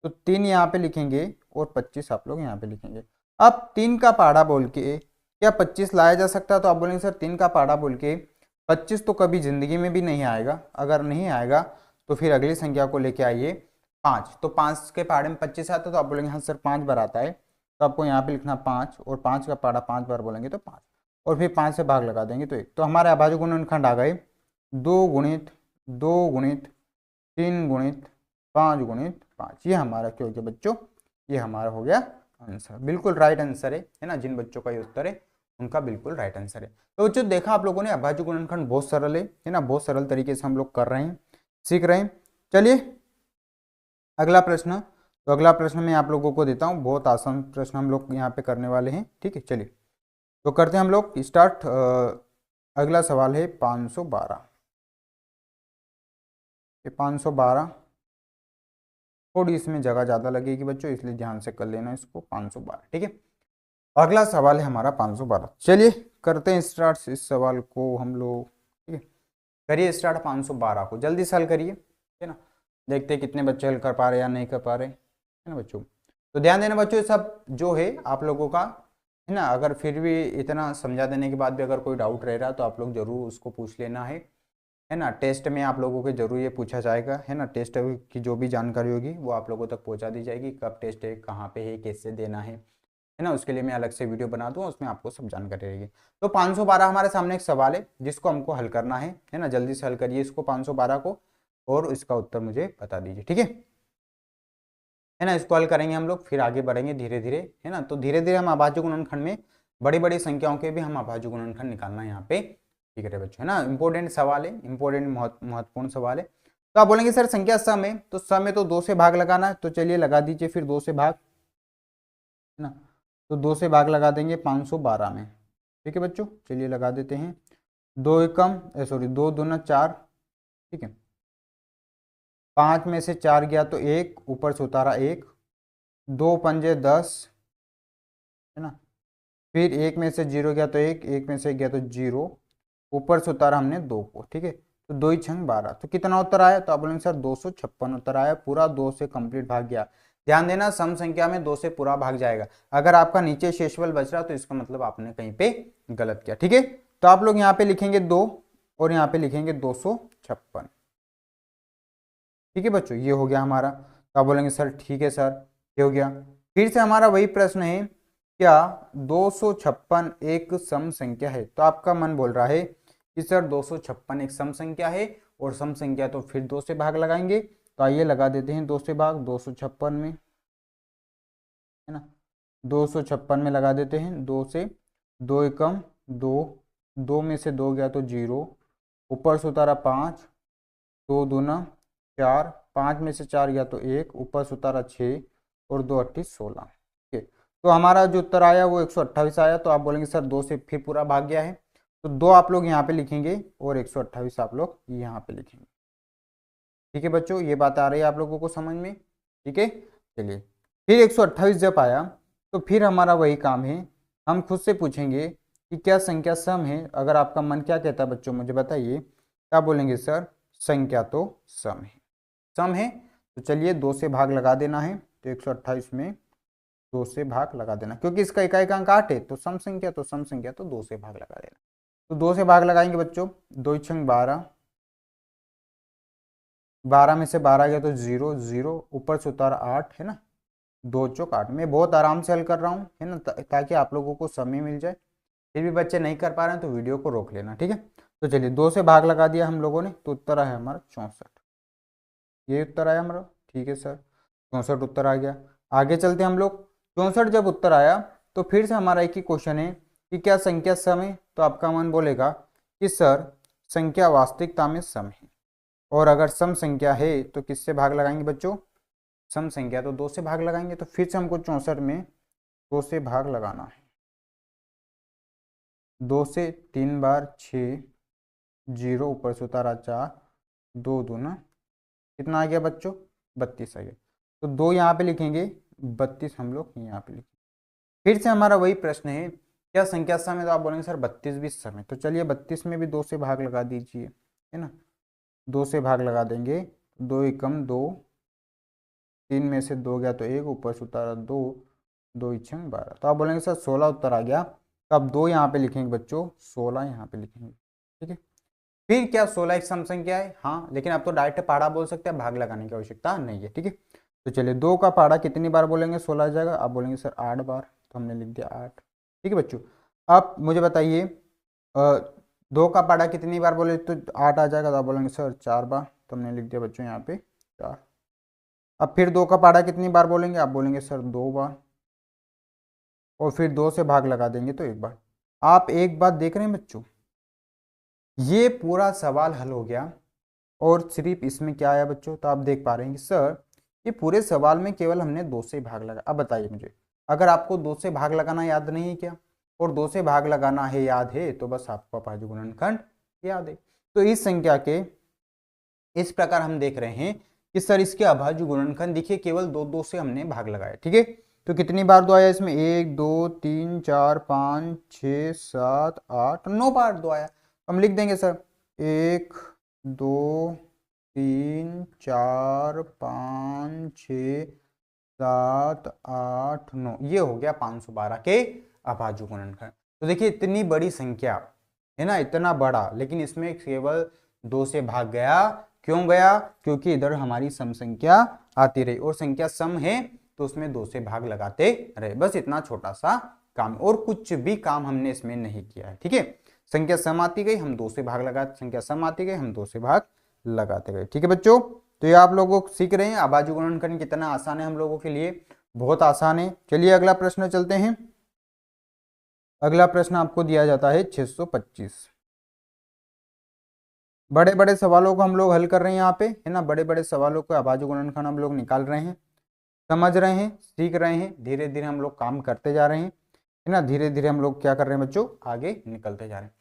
तो 3 यहाँ पे लिखेंगे और 25 आप लोग यहाँ पे लिखेंगे। अब 3 का पहाड़ा बोल के क्या 25 लाया जा सकता है, तो आप बोलेंगे सर 3 का पहाड़ा बोल के 25 तो कभी जिंदगी में भी नहीं आएगा, अगर नहीं आएगा तो फिर अगली संख्या को लेके आइए 5, तो 5 के पहाड़े में 25 आता है, तो आप बोलेंगे हाँ सर 5 बार आता है, तो आपको यहाँ पे लिखना 5, और 5 का पहाड़ा 5 बार बोलेंगे तो 5, और फिर 5 से भाग लगा देंगे तो 1। तो हमारे अभाज्य गुणनखंड आ गए 2 गुणित 2 गुणित 3 गुणित 5 गुणित 5। ये हमारा क्या हो गया बच्चों, ये हमारा हो गया आंसर, बिल्कुल राइट आंसर है ना। जिन बच्चों का ये उत्तर है उनका बिल्कुल राइट आंसर है। तो बच्चों देखा आप लोगों ने, अभाज्य गुणनखंड बहुत सरल है ना, बहुत सरल तरीके से हम लोग कर रहे हैं, सीख रहे हैं। चलिए अगला प्रश्न, तो अगला प्रश्न मैं आप लोगों को देता हूँ, बहुत आसान प्रश्न हम लोग यहाँ पे करने वाले हैं। ठीक है, चलिए तो करते हैं हम लोग स्टार्ट। अगला सवाल है 512। ये 512 थोड़ी इसमें जगह ज़्यादा लगेगी बच्चों, इसलिए ध्यान से कर लेना इसको, 512। ठीक है, अगला सवाल है हमारा 512। चलिए करते हैं स्टार्ट इस सवाल को हम लोग। ठीक है, करिए स्टार्ट 512 को, जल्दी से हल करिए, है ना। देखते हैं कितने बच्चे हल कर पा रहे या नहीं कर पा रहे, है ना बच्चों। तो ध्यान देना बच्चों, ये सब जो है आप लोगों का, है ना। अगर फिर भी इतना समझा देने के बाद भी अगर कोई डाउट रह रहा है तो आप लोग जरूर उसको पूछ लेना है है ना। टेस्ट में आप लोगों के जरूर ये पूछा जाएगा, है ना। टेस्ट की जो भी जानकारी होगी वो आप लोगों तक पहुंचा दी जाएगी, कब टेस्ट है, कहाँ पे है, कैसे देना है ना। उसके लिए मैं अलग से वीडियो बना दूंगा, उसमें आपको सब जानकारी रहेगी। तो 512 हमारे सामने एक सवाल है जिसको हमको हल करना है ना। जल्दी से हल करिए इसको 512 को, और इसका उत्तर मुझे बता दीजिए, ठीक है ना। इसको हल करेंगे हम लोग, फिर आगे बढ़ेंगे धीरे धीरे, है ना। तो धीरे धीरे हम अभाज्य गुणनखंड में बड़ी बड़ी संख्याओं के भी हम अभाज्य गुणनखंड निकालना यहाँ पे ठीक है बच्चों, है ना। इंपॉर्टेंट सवाल है, इंपॉर्टेंट महत्वपूर्ण सवाल है। तो आप बोलेंगे सर संख्या सम है, तो सम है तो 2 से भाग लगाना है, तो चलिए लगा दीजिए फिर 2 से भाग, है ना। तो 2 से भाग लगा देंगे 512 में, ठीक है बच्चों। चलिए लगा देते हैं, 2 एकम सॉरी 2 दूना 4, ठीक है। 5 में से 4 गया तो 1, ऊपर से उतारा 1, 2 पंजे 10, है ना। फिर 1 में से 0 गया तो 1, 1 में से गया तो 0, ऊपर से उतारा हमने 2 को, ठीक है। तो 2 ही छंग 12, तो कितना उत्तर आया, तो आप बोलेंगे सर 256 उत्तर आया। पूरा 2 से कंप्लीट भाग गया। ध्यान देना, सम संख्या में 2 से पूरा भाग जाएगा। अगर आपका नीचे शेषफल बच रहा तो इसका मतलब आपने कहीं पे गलत किया, ठीक है। तो आप लोग यहाँ पे लिखेंगे 2 और यहाँ पे लिखेंगे 256, ठीक है बच्चों। ये हो गया हमारा। तो आप बोलेंगे सर ठीक है सर, ये हो गया। फिर से हमारा वही प्रश्न है, क्या 256 एक सम संख्या है। तो आपका मन बोल रहा है कि सर 256 एक सम संख्या है, और सम संख्या तो फिर 2 से भाग लगाएंगे। तो आइए लगा देते हैं 2 से भाग 256 में, है ना। 256 में लगा देते हैं 2 से, 2 एकम 2, 2 में से 2 गया तो 0, ऊपर से उतारा 5, 2 दूना 4, 5 में से 4 गया तो 1, ऊपर से उतारा 6, और 2 अट्ठी 16, ठीक है। तो हमारा जो उत्तर आया वो 128 आया। तो आप बोलेंगे सर 2 से फिर पूरा भाग गया है, तो 2 आप लोग यहाँ पे लिखेंगे और 128 आप लोग यहाँ पे लिखेंगे, ठीक है बच्चों। ये बात आ रही है आप लोगों को समझ में, ठीक है। चलिए फिर 128 जब आया तो फिर हमारा वही काम है, हम खुद से पूछेंगे कि क्या संख्या सम है। अगर आपका मन क्या कहता है बच्चों मुझे बताइए, क्या बोलेंगे सर संख्या तो सम है, सम है। तो चलिए 2 से भाग लगा देना है, तो 128 में 2 से भाग लगा देना, क्योंकि इसका इकाई अंक 8 है, तो सम संख्या तो सम संख्या तो 2 से भाग लगा देना। तो 2 से भाग लगाएंगे बच्चों, 2 छंग 12, 12 में से 12 गया तो 0, 0 ऊपर से उतारा 8, है ना। 2 चौक 8। मैं बहुत आराम से हल कर रहा हूँ, है ना, ताकि आप लोगों को समय मिल जाए। फिर भी बच्चे नहीं कर पा रहे हैं तो वीडियो को रोक लेना, ठीक है। तो चलिए 2 से भाग लगा दिया हम लोगों ने, तो उत्तर आया हमारा 64। ये उत्तर आया हमारा, ठीक है सर, 64 उत्तर आ गया। आगे चलते हम लोग। 64 जब उत्तर आया तो फिर से हमारा एक ही क्वेश्चन है कि क्या संख्या सम है। तो आपका मन बोलेगा कि सर संख्या वास्तविकता में सम है, और अगर सम संख्या है तो किससे भाग लगाएंगे बच्चों, सम संख्या तो 2 से भाग लगाएंगे। तो फिर से हमको 64 में 2 से भाग लगाना है, 2 से 3 बार 6, 0 ऊपर से उतारा 4, 2 दूना कितना आ गया बच्चों 32 आ गया। तो 2 यहाँ पे लिखेंगे, 32 हम लोग यहाँ पे लिखेंगे। फिर से हमारा वही प्रश्न है, क्या संख्या सम है। तो आप बोलेंगे सर 32 भी सम है। तो चलिए 32 में भी 2 से भाग लगा दीजिए, है ना। 2 से भाग लगा देंगे, 2 एकम 2, 3 में से 2 गया तो 1, ऊपर से उतारा 2, 2 छंग 12। तो आप बोलेंगे सर 16 उत्तर आ गया। तो अब 2 यहाँ पे लिखेंगे बच्चों, 16 यहाँ पे लिखेंगे, ठीक है। फिर क्या 16 एक सम संख्या है, हाँ, लेकिन आप तो डायरेक्ट पहाड़ा बोल सकते हैं, भाग लगाने की आवश्यकता नहीं है, ठीक है। तो चलिए 2 का पहाड़ा कितनी बार बोलेंगे 16 आ जाएगा। आप बोलेंगे सर 8 बार, तो हमने लिख दिया 8, ठीक है बच्चों। आप मुझे बताइए 2 का पहाड़ा कितनी बार बोले तो 8 आ जाएगा। तो आप बोलेंगे सर 4 बार, तो हमने लिख दिया बच्चों यहाँ पे 4। अब फिर 2 का पहाड़ा कितनी बार बोलेंगे, आप बोलेंगे सर 2 बार, और फिर 2 से भाग लगा देंगे तो 1 बार। आप एक बात देख रहे हैं बच्चों, ये पूरा सवाल हल हो गया, और सिर्फ इसमें क्या आया बच्चों, तो आप देख पा रहे हैं कि सर ये पूरे सवाल में केवल हमने 2 से भाग लगा। अब बताइए मुझे, अगर आपको 2 से भाग लगाना याद नहीं है क्या, और 2 से भाग लगाना है याद है, तो बस आपको अभाज्य गुणनखंड याद है। तो इस संख्या के इस प्रकार हम देख रहे हैं कि सर इसके अभाज्य गुणनखंड देखिए, केवल 2 से हमने भाग लगाया, ठीक है। तो कितनी बार 2 आया इसमें, 1 2 3 4 5 6 7 8 9 बार 2 आया। हम लिख देंगे सर 1 2 3 4 5 6 7 8 9, ये हो गया 512 के अभाज्य गुणनखंड। तो देखिए इतनी बड़ी संख्या है ना, इतना बड़ा, लेकिन इसमें केवल 2 से भाग गया। क्यों गया? क्योंकि इधर हमारी सम संख्या आती रही और संख्या सम है तो उसमें 2 से भाग लगाते रहे। बस इतना छोटा सा काम, और कुछ भी काम हमने इसमें नहीं किया है। ठीक है, संख्या सम आती गई, हम 2 से भाग लगाते, संख्या सम आती गई, हम 2 से भाग लगाते गए। ठीक है बच्चों, तो ये आप लोगों को सीख रहे हैं अभाज्य गुणनखंड कितना आसान है हम लोगों के लिए, बहुत आसान है। चलिए अगला प्रश्न चलते हैं। अगला प्रश्न आपको दिया जाता है 625। बड़े बड़े सवालों को हम लोग हल कर रहे हैं यहाँ पे, है ना। बड़े बड़े सवालों को अभाज्य गुणनखंड हम लोग निकाल रहे हैं, समझ रहे हैं, सीख रहे हैं, धीरे धीरे हम लोग काम करते जा रहे हैं, है ना। धीरे धीरे हम लोग क्या कर रहे हैं बच्चों, आगे निकलते जा रहे हैं।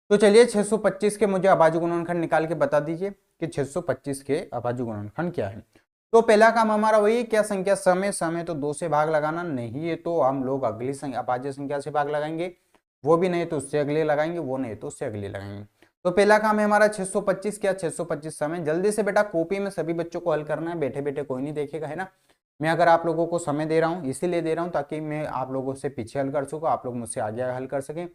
तो चलिए 625 के मुझे अभाज्य गुणनखंड निकाल के बता दीजिए कि 625 के अभाज्य गुणनखंड क्या है। तो पहला काम हमारा वही, क्या संख्या सम है तो 2 से भाग लगाना, नहीं है तो हम लोग अगली अभाज्य संख्या से भाग लगाएंगे, वो भी नहीं तो उससे अगले लगाएंगे, वो नहीं तो उससे अगले लगाएंगे। तो पहला काम है हमारा 625, क्या 625 समय। जल्दी से बेटा कॉपी में सभी बच्चों को हल करना है, बैठे बैठे कोई नहीं देखेगा, है ना। मैं अगर आप लोगों को समय दे रहा हूँ इसीलिए दे रहा हूँ ताकि मैं आप लोगों से पीछे हल कर सकूँ, आप लोग मुझसे आगे हल कर सकें।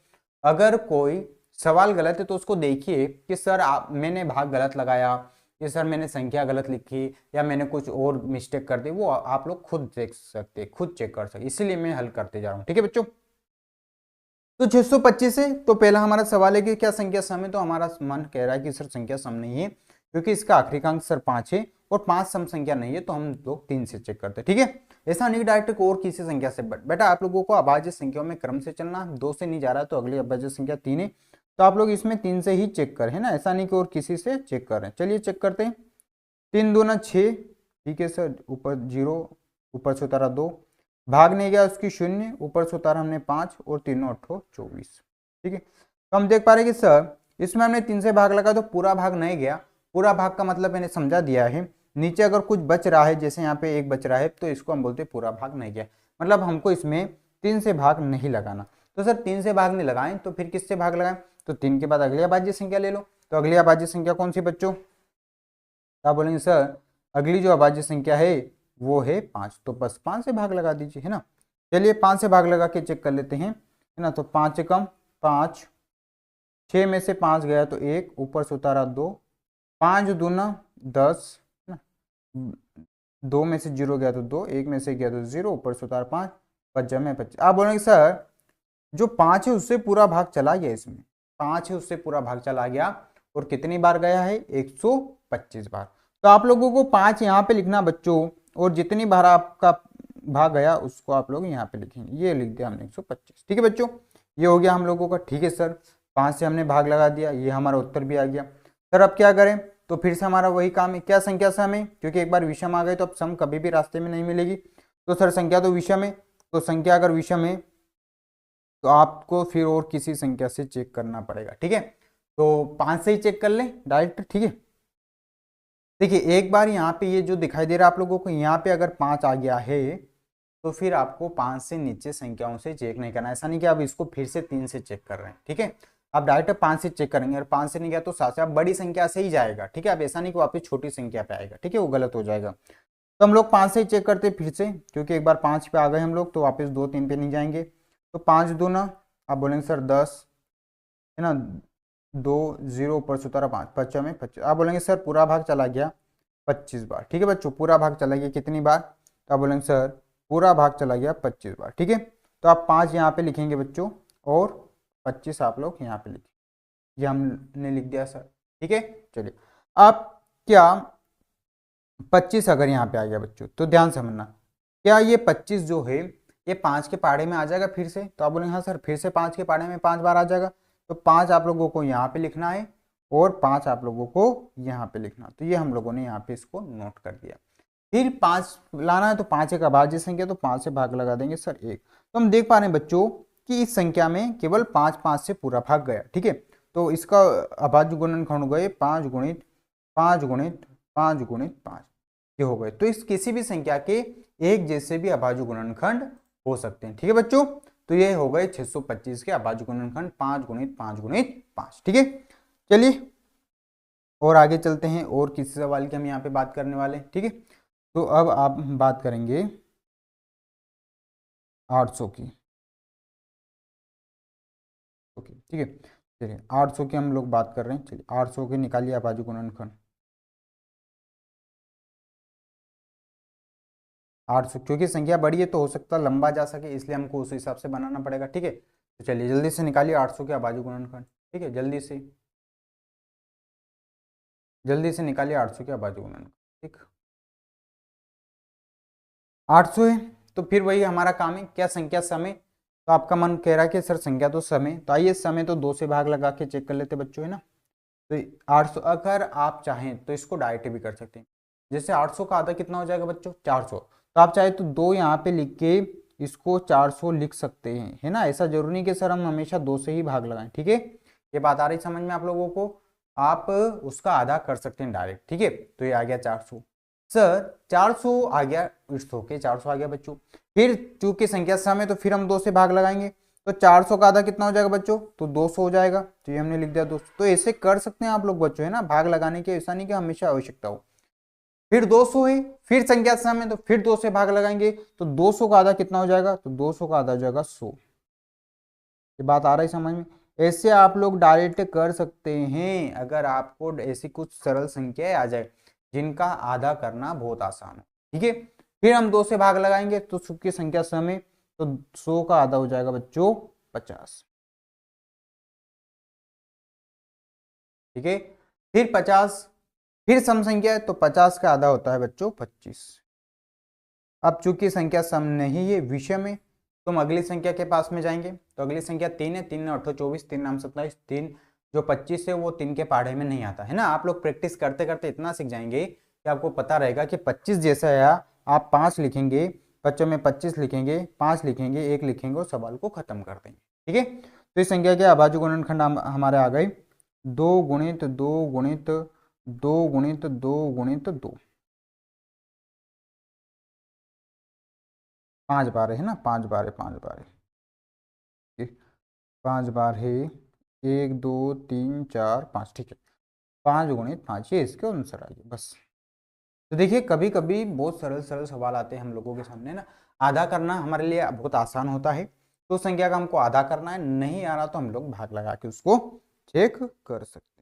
अगर कोई सवाल गलत है तो उसको देखिए कि सर मैंने भाग गलत लगाया, कि सर मैंने संख्या गलत लिखी, या मैंने कुछ और मिस्टेक कर दी, वो आप लोग खुद देख सकते, खुद चेक कर सकते, इसीलिए मैं हल करते जा रहा हूँ। ठीक है बच्चों, तो 625 है तो पहला हमारा सवाल है कि क्या संख्या सम है। तो हमारा मन कह रहा है कि सर संख्या सम नहीं है क्योंकि इसका आखिरी का अंक सर 5 है और 5 सम संख्या नहीं है, तो हम लोग 3 से चेक करते हैं। ठीक है, ऐसा नहीं डायरेक्ट और किसी संख्या से, बेटा आप लोगों को अभाज्य संख्याओं में क्रम से चलना, 2 से नहीं जा रहा है तो अगली अभाज्य संख्या 3 है, तो आप लोग इसमें 3 से ही चेक करें, है ना। ऐसा नहीं कि और किसी से चेक कर रहे हैं। चलिए चेक करते हैं। 3 दूना 6, ठीक है सर, ऊपर 0, ऊपर से उतारा 2, भाग नहीं गया उसकी 0, ऊपर से उतारा हमने 5 और 3 8 24। ठीक है, तो हम देख पा रहे हैं कि सर इसमें हमने 3 से भाग लगा तो पूरा भाग नहीं गया। पूरा भाग का मतलब मैंने समझा दिया है, नीचे अगर कुछ बच रहा है, जैसे यहाँ पे 1 बच रहा है तो इसको हम बोलते हैं पूरा भाग नहीं गया, मतलब हमको इसमें 3 से भाग नहीं लगाना। तो सर 3 से भाग नहीं लगाएं तो फिर किससे भाग लगाएं, तो 3 के बाद अगली अभाज्य संख्या ले लो। तो अगली अभाज्य संख्या कौन सी बच्चों, आप बोलेंगे सर अगली जो अभाज्य संख्या है वो है 5, तो बस 5 से भाग लगा दीजिए, है ना। चलिए 5 से भाग लगा के चेक कर लेते हैं, है ना। तो 5 से कम 5, 6 में से 5 गया तो 1, ऊपर से उतारा 2, 5 दूना 10, 2 में से 0 गया तो 2, 1 में से गया तो 0, ऊपर से उतारा 5, 5 में 25। आप बोलेंगे सर जो 5 है उससे पूरा भाग चला गया, इसमें 5 है उससे पूरा भाग चला गया और कितनी बार गया है, 125 बार। तो आप लोगों को 5 यहाँ पे लिखना बच्चों, और जितनी बार आपका भाग गया उसको आप लोग यहाँ पे लिखेंगे, ये लिख दिया हमने 125। ठीक है बच्चों, ये हो गया हम लोगों का। ठीक है सर, 5 से हमने भाग लगा दिया, ये हमारा उत्तर भी आ गया। सर अब क्या करें, तो फिर से हमारा वही काम है, क्या संख्या सम है, क्योंकि एक बार विषम आ गए तो अब सम कभी भी रास्ते में नहीं मिलेगी। तो सर संख्या तो विषम है, तो संख्या अगर विषम है तो आपको फिर और किसी संख्या से चेक करना पड़ेगा। ठीक है, तो 5 से ही चेक कर ले डायरेक्ट। ठीक है, देखिए एक बार यहाँ पे ये जो दिखाई दे रहा है आप लोगों को, यहाँ पे अगर 5 आ गया है तो फिर आपको 5 से नीचे संख्याओं से चेक नहीं करना। ऐसा नहीं कि आप इसको फिर से 3 से चेक कर रहे हैं। ठीक है, आप डायरेक्ट 5 से चेक करेंगे और 5 से नहीं गया तो 7 से, आप बड़ी संख्या से ही जाएगा। ठीक है, आप ऐसा नहीं कि वापस छोटी संख्या पे आएगा, ठीक है, वो गलत हो जाएगा। तो हम लोग 5 से ही चेक करते फिर से, क्योंकि एक बार 5 पे आ गए हम लोग तो वापस 2 3 पे नहीं जाएंगे। तो 5 दूना, आप बोलेंगे सर 10, है ना, 2 0 ऊपर से उतारा 5, 5 में 25। आप बोलेंगे सर पूरा भाग चला गया 25 बार। ठीक है बच्चों, पूरा भाग चला गया कितनी बार, तो आप बोलेंगे सर पूरा भाग चला गया 25 बार। ठीक है, तो आप 5 यहाँ पे लिखेंगे बच्चों और 25 आप लोग यहाँ पे लिखें, ये हमने लिख दिया सर। ठीक है, चलिए आप क्या 25 अगर यहाँ पे आ गया बच्चों तो ध्यान से समझना, क्या ये 25 जो है ये 5 के पाड़े में आ जाएगा फिर से, तो आप बोलेंगे हाँ सर फिर से 5 के पाड़े में 5 बार आ जाएगा। तो 5 आप लोगों को यहाँ पे लिखना है और 5 आप लोगों को यहाँ पे लिखना, तो ये हम लोगों ने यहाँ पे इसको नोट कर दिया। फिर 5 लाना है तो 5 एक अभाज्य संख्या, तो 5 से भाग लगा देंगे सर 1। तो हम देख पा रहे हैं बच्चों कि इस संख्या में केवल 5 5 से पूरा भाग गया। ठीक है, तो इसका अभाज्य गुणनखंड हो गए 5 गुणित 5 गुणित 5 गुणित 5, ये हो गए। तो इस किसी भी संख्या के एक जैसे भी अभाज्य गुणनखंड हो सकते हैं। ठीक है बच्चों, तो ये हो गए 625 के अभाज्य गुणनखंड 5 गुणित 5 गुणित 5। ठीक है, चलिए और आगे चलते हैं, और किसी सवाल की हम यहाँ पे बात करने वाले हैं। ठीक है, तो अब आप बात करेंगे 800 की। ओके ठीक है, चलिए 800 की हम लोग बात कर रहे हैं। चलिए 800 की निकालिए अभाज्य गुणनखंड। 800 क्योंकि संख्या बड़ी है तो हो सकता है लंबा जा सके, इसलिए हमको उस हिसाब से बनाना पड़ेगा। ठीक है, तो चलिए जल्दी से निकालिए 800 के अभाज्य गुणनखंड। ठीक है, जल्दी से निकालिए 800 के अभाज्य गुणनखंड। ठीक, 800 है तो फिर वही हमारा काम है, क्या संख्या समय। तो आपका मन कह रहा है कि सर संख्या तो समय, तो आइए समय तो 2 से भाग लगा के चेक कर लेते बच्चों, है ना। तो 800, अगर आप चाहें तो इसको डायरेक्ट भी कर सकते हैं। जैसे 800 का आधा कितना हो जाएगा बच्चों, 400। तो आप चाहे तो 2 यहाँ पे लिख के इसको 400 लिख सकते हैं, है ना। ऐसा जरूरी नहीं कि सर हम हमेशा 2 से ही भाग लगाएं। ठीक है, ये बात आ रही समझ में आप लोगों को। आप उसका आधा कर सकते हैं डायरेक्ट। ठीक है, तो ये आ गया 400। सर 400 आ गया, इट्स ओके 400 आ गया बच्चों। फिर चूंकि संख्या सम है तो फिर हम 2 से भाग लगाएंगे, तो 400 का आधा कितना हो जाएगा बच्चों, तो 200 हो जाएगा। तो ये हमने लिख दिया 200। तो ऐसे कर सकते हैं आप लोग बच्चों, है ना, भाग लगाने की ऐसा नहीं कि हमेशा आवश्यकता हो। फिर 200 है, फिर संख्या सम है तो फिर 2 से भाग लगाएंगे, तो 200 का आधा कितना हो जाएगा, तो 200 का आधा हो जाएगा 100। ये बात आ रही समझ में। ऐसे आप लोग डायरेक्ट कर सकते हैं अगर आपको ऐसी कुछ सरल संख्याएं आ जाए जिनका आधा करना बहुत आसान है। ठीक है, फिर हम 2 से भाग लगाएंगे तो सुख की संख्या सम है, तो 100 का आधा हो जाएगा बच्चों 50। ठीक है, फिर 50, फिर सम संख्या है तो 50 का आधा होता है बच्चों 25। अब चूंकि संख्या सम नहीं है, विषम है, तो हम अगली संख्या के पास में जाएंगे। तो अगली संख्या 3 है, 3 ने 8 24, 3 नाम 27, 3 जो 25 है वो 3 के पहाड़े में नहीं आता, है ना। आप लोग प्रैक्टिस करते करते इतना सीख जाएंगे कि आपको पता रहेगा कि 25 जैसा आया आप 5 लिखेंगे, बच्चों में 25 लिखेंगे, 5 लिखेंगे, 1 लिखेंगे और सवाल को खत्म कर देंगे। ठीक है, तो इस संख्या के अभाज्य गुणनखंड हमारे आ गए 2 गुणित 2 गुणित 2 गुणित 2 गुणित 2। 5 बार है ना, 5 बार है, 5 बार है, 5 बार है, 1 2 3 4 5। ठीक है, 5 गुणित 5, ये इसके आंसर आएगी बस। तो देखिए कभी कभी बहुत सरल सरल सवाल आते हैं हम लोगों के सामने ना, आधा करना हमारे लिए बहुत आसान होता है। तो संख्या का हमको आधा करना है, नहीं आ रहा तो हम लोग भाग लगा के उसको चेक कर सकते हैं।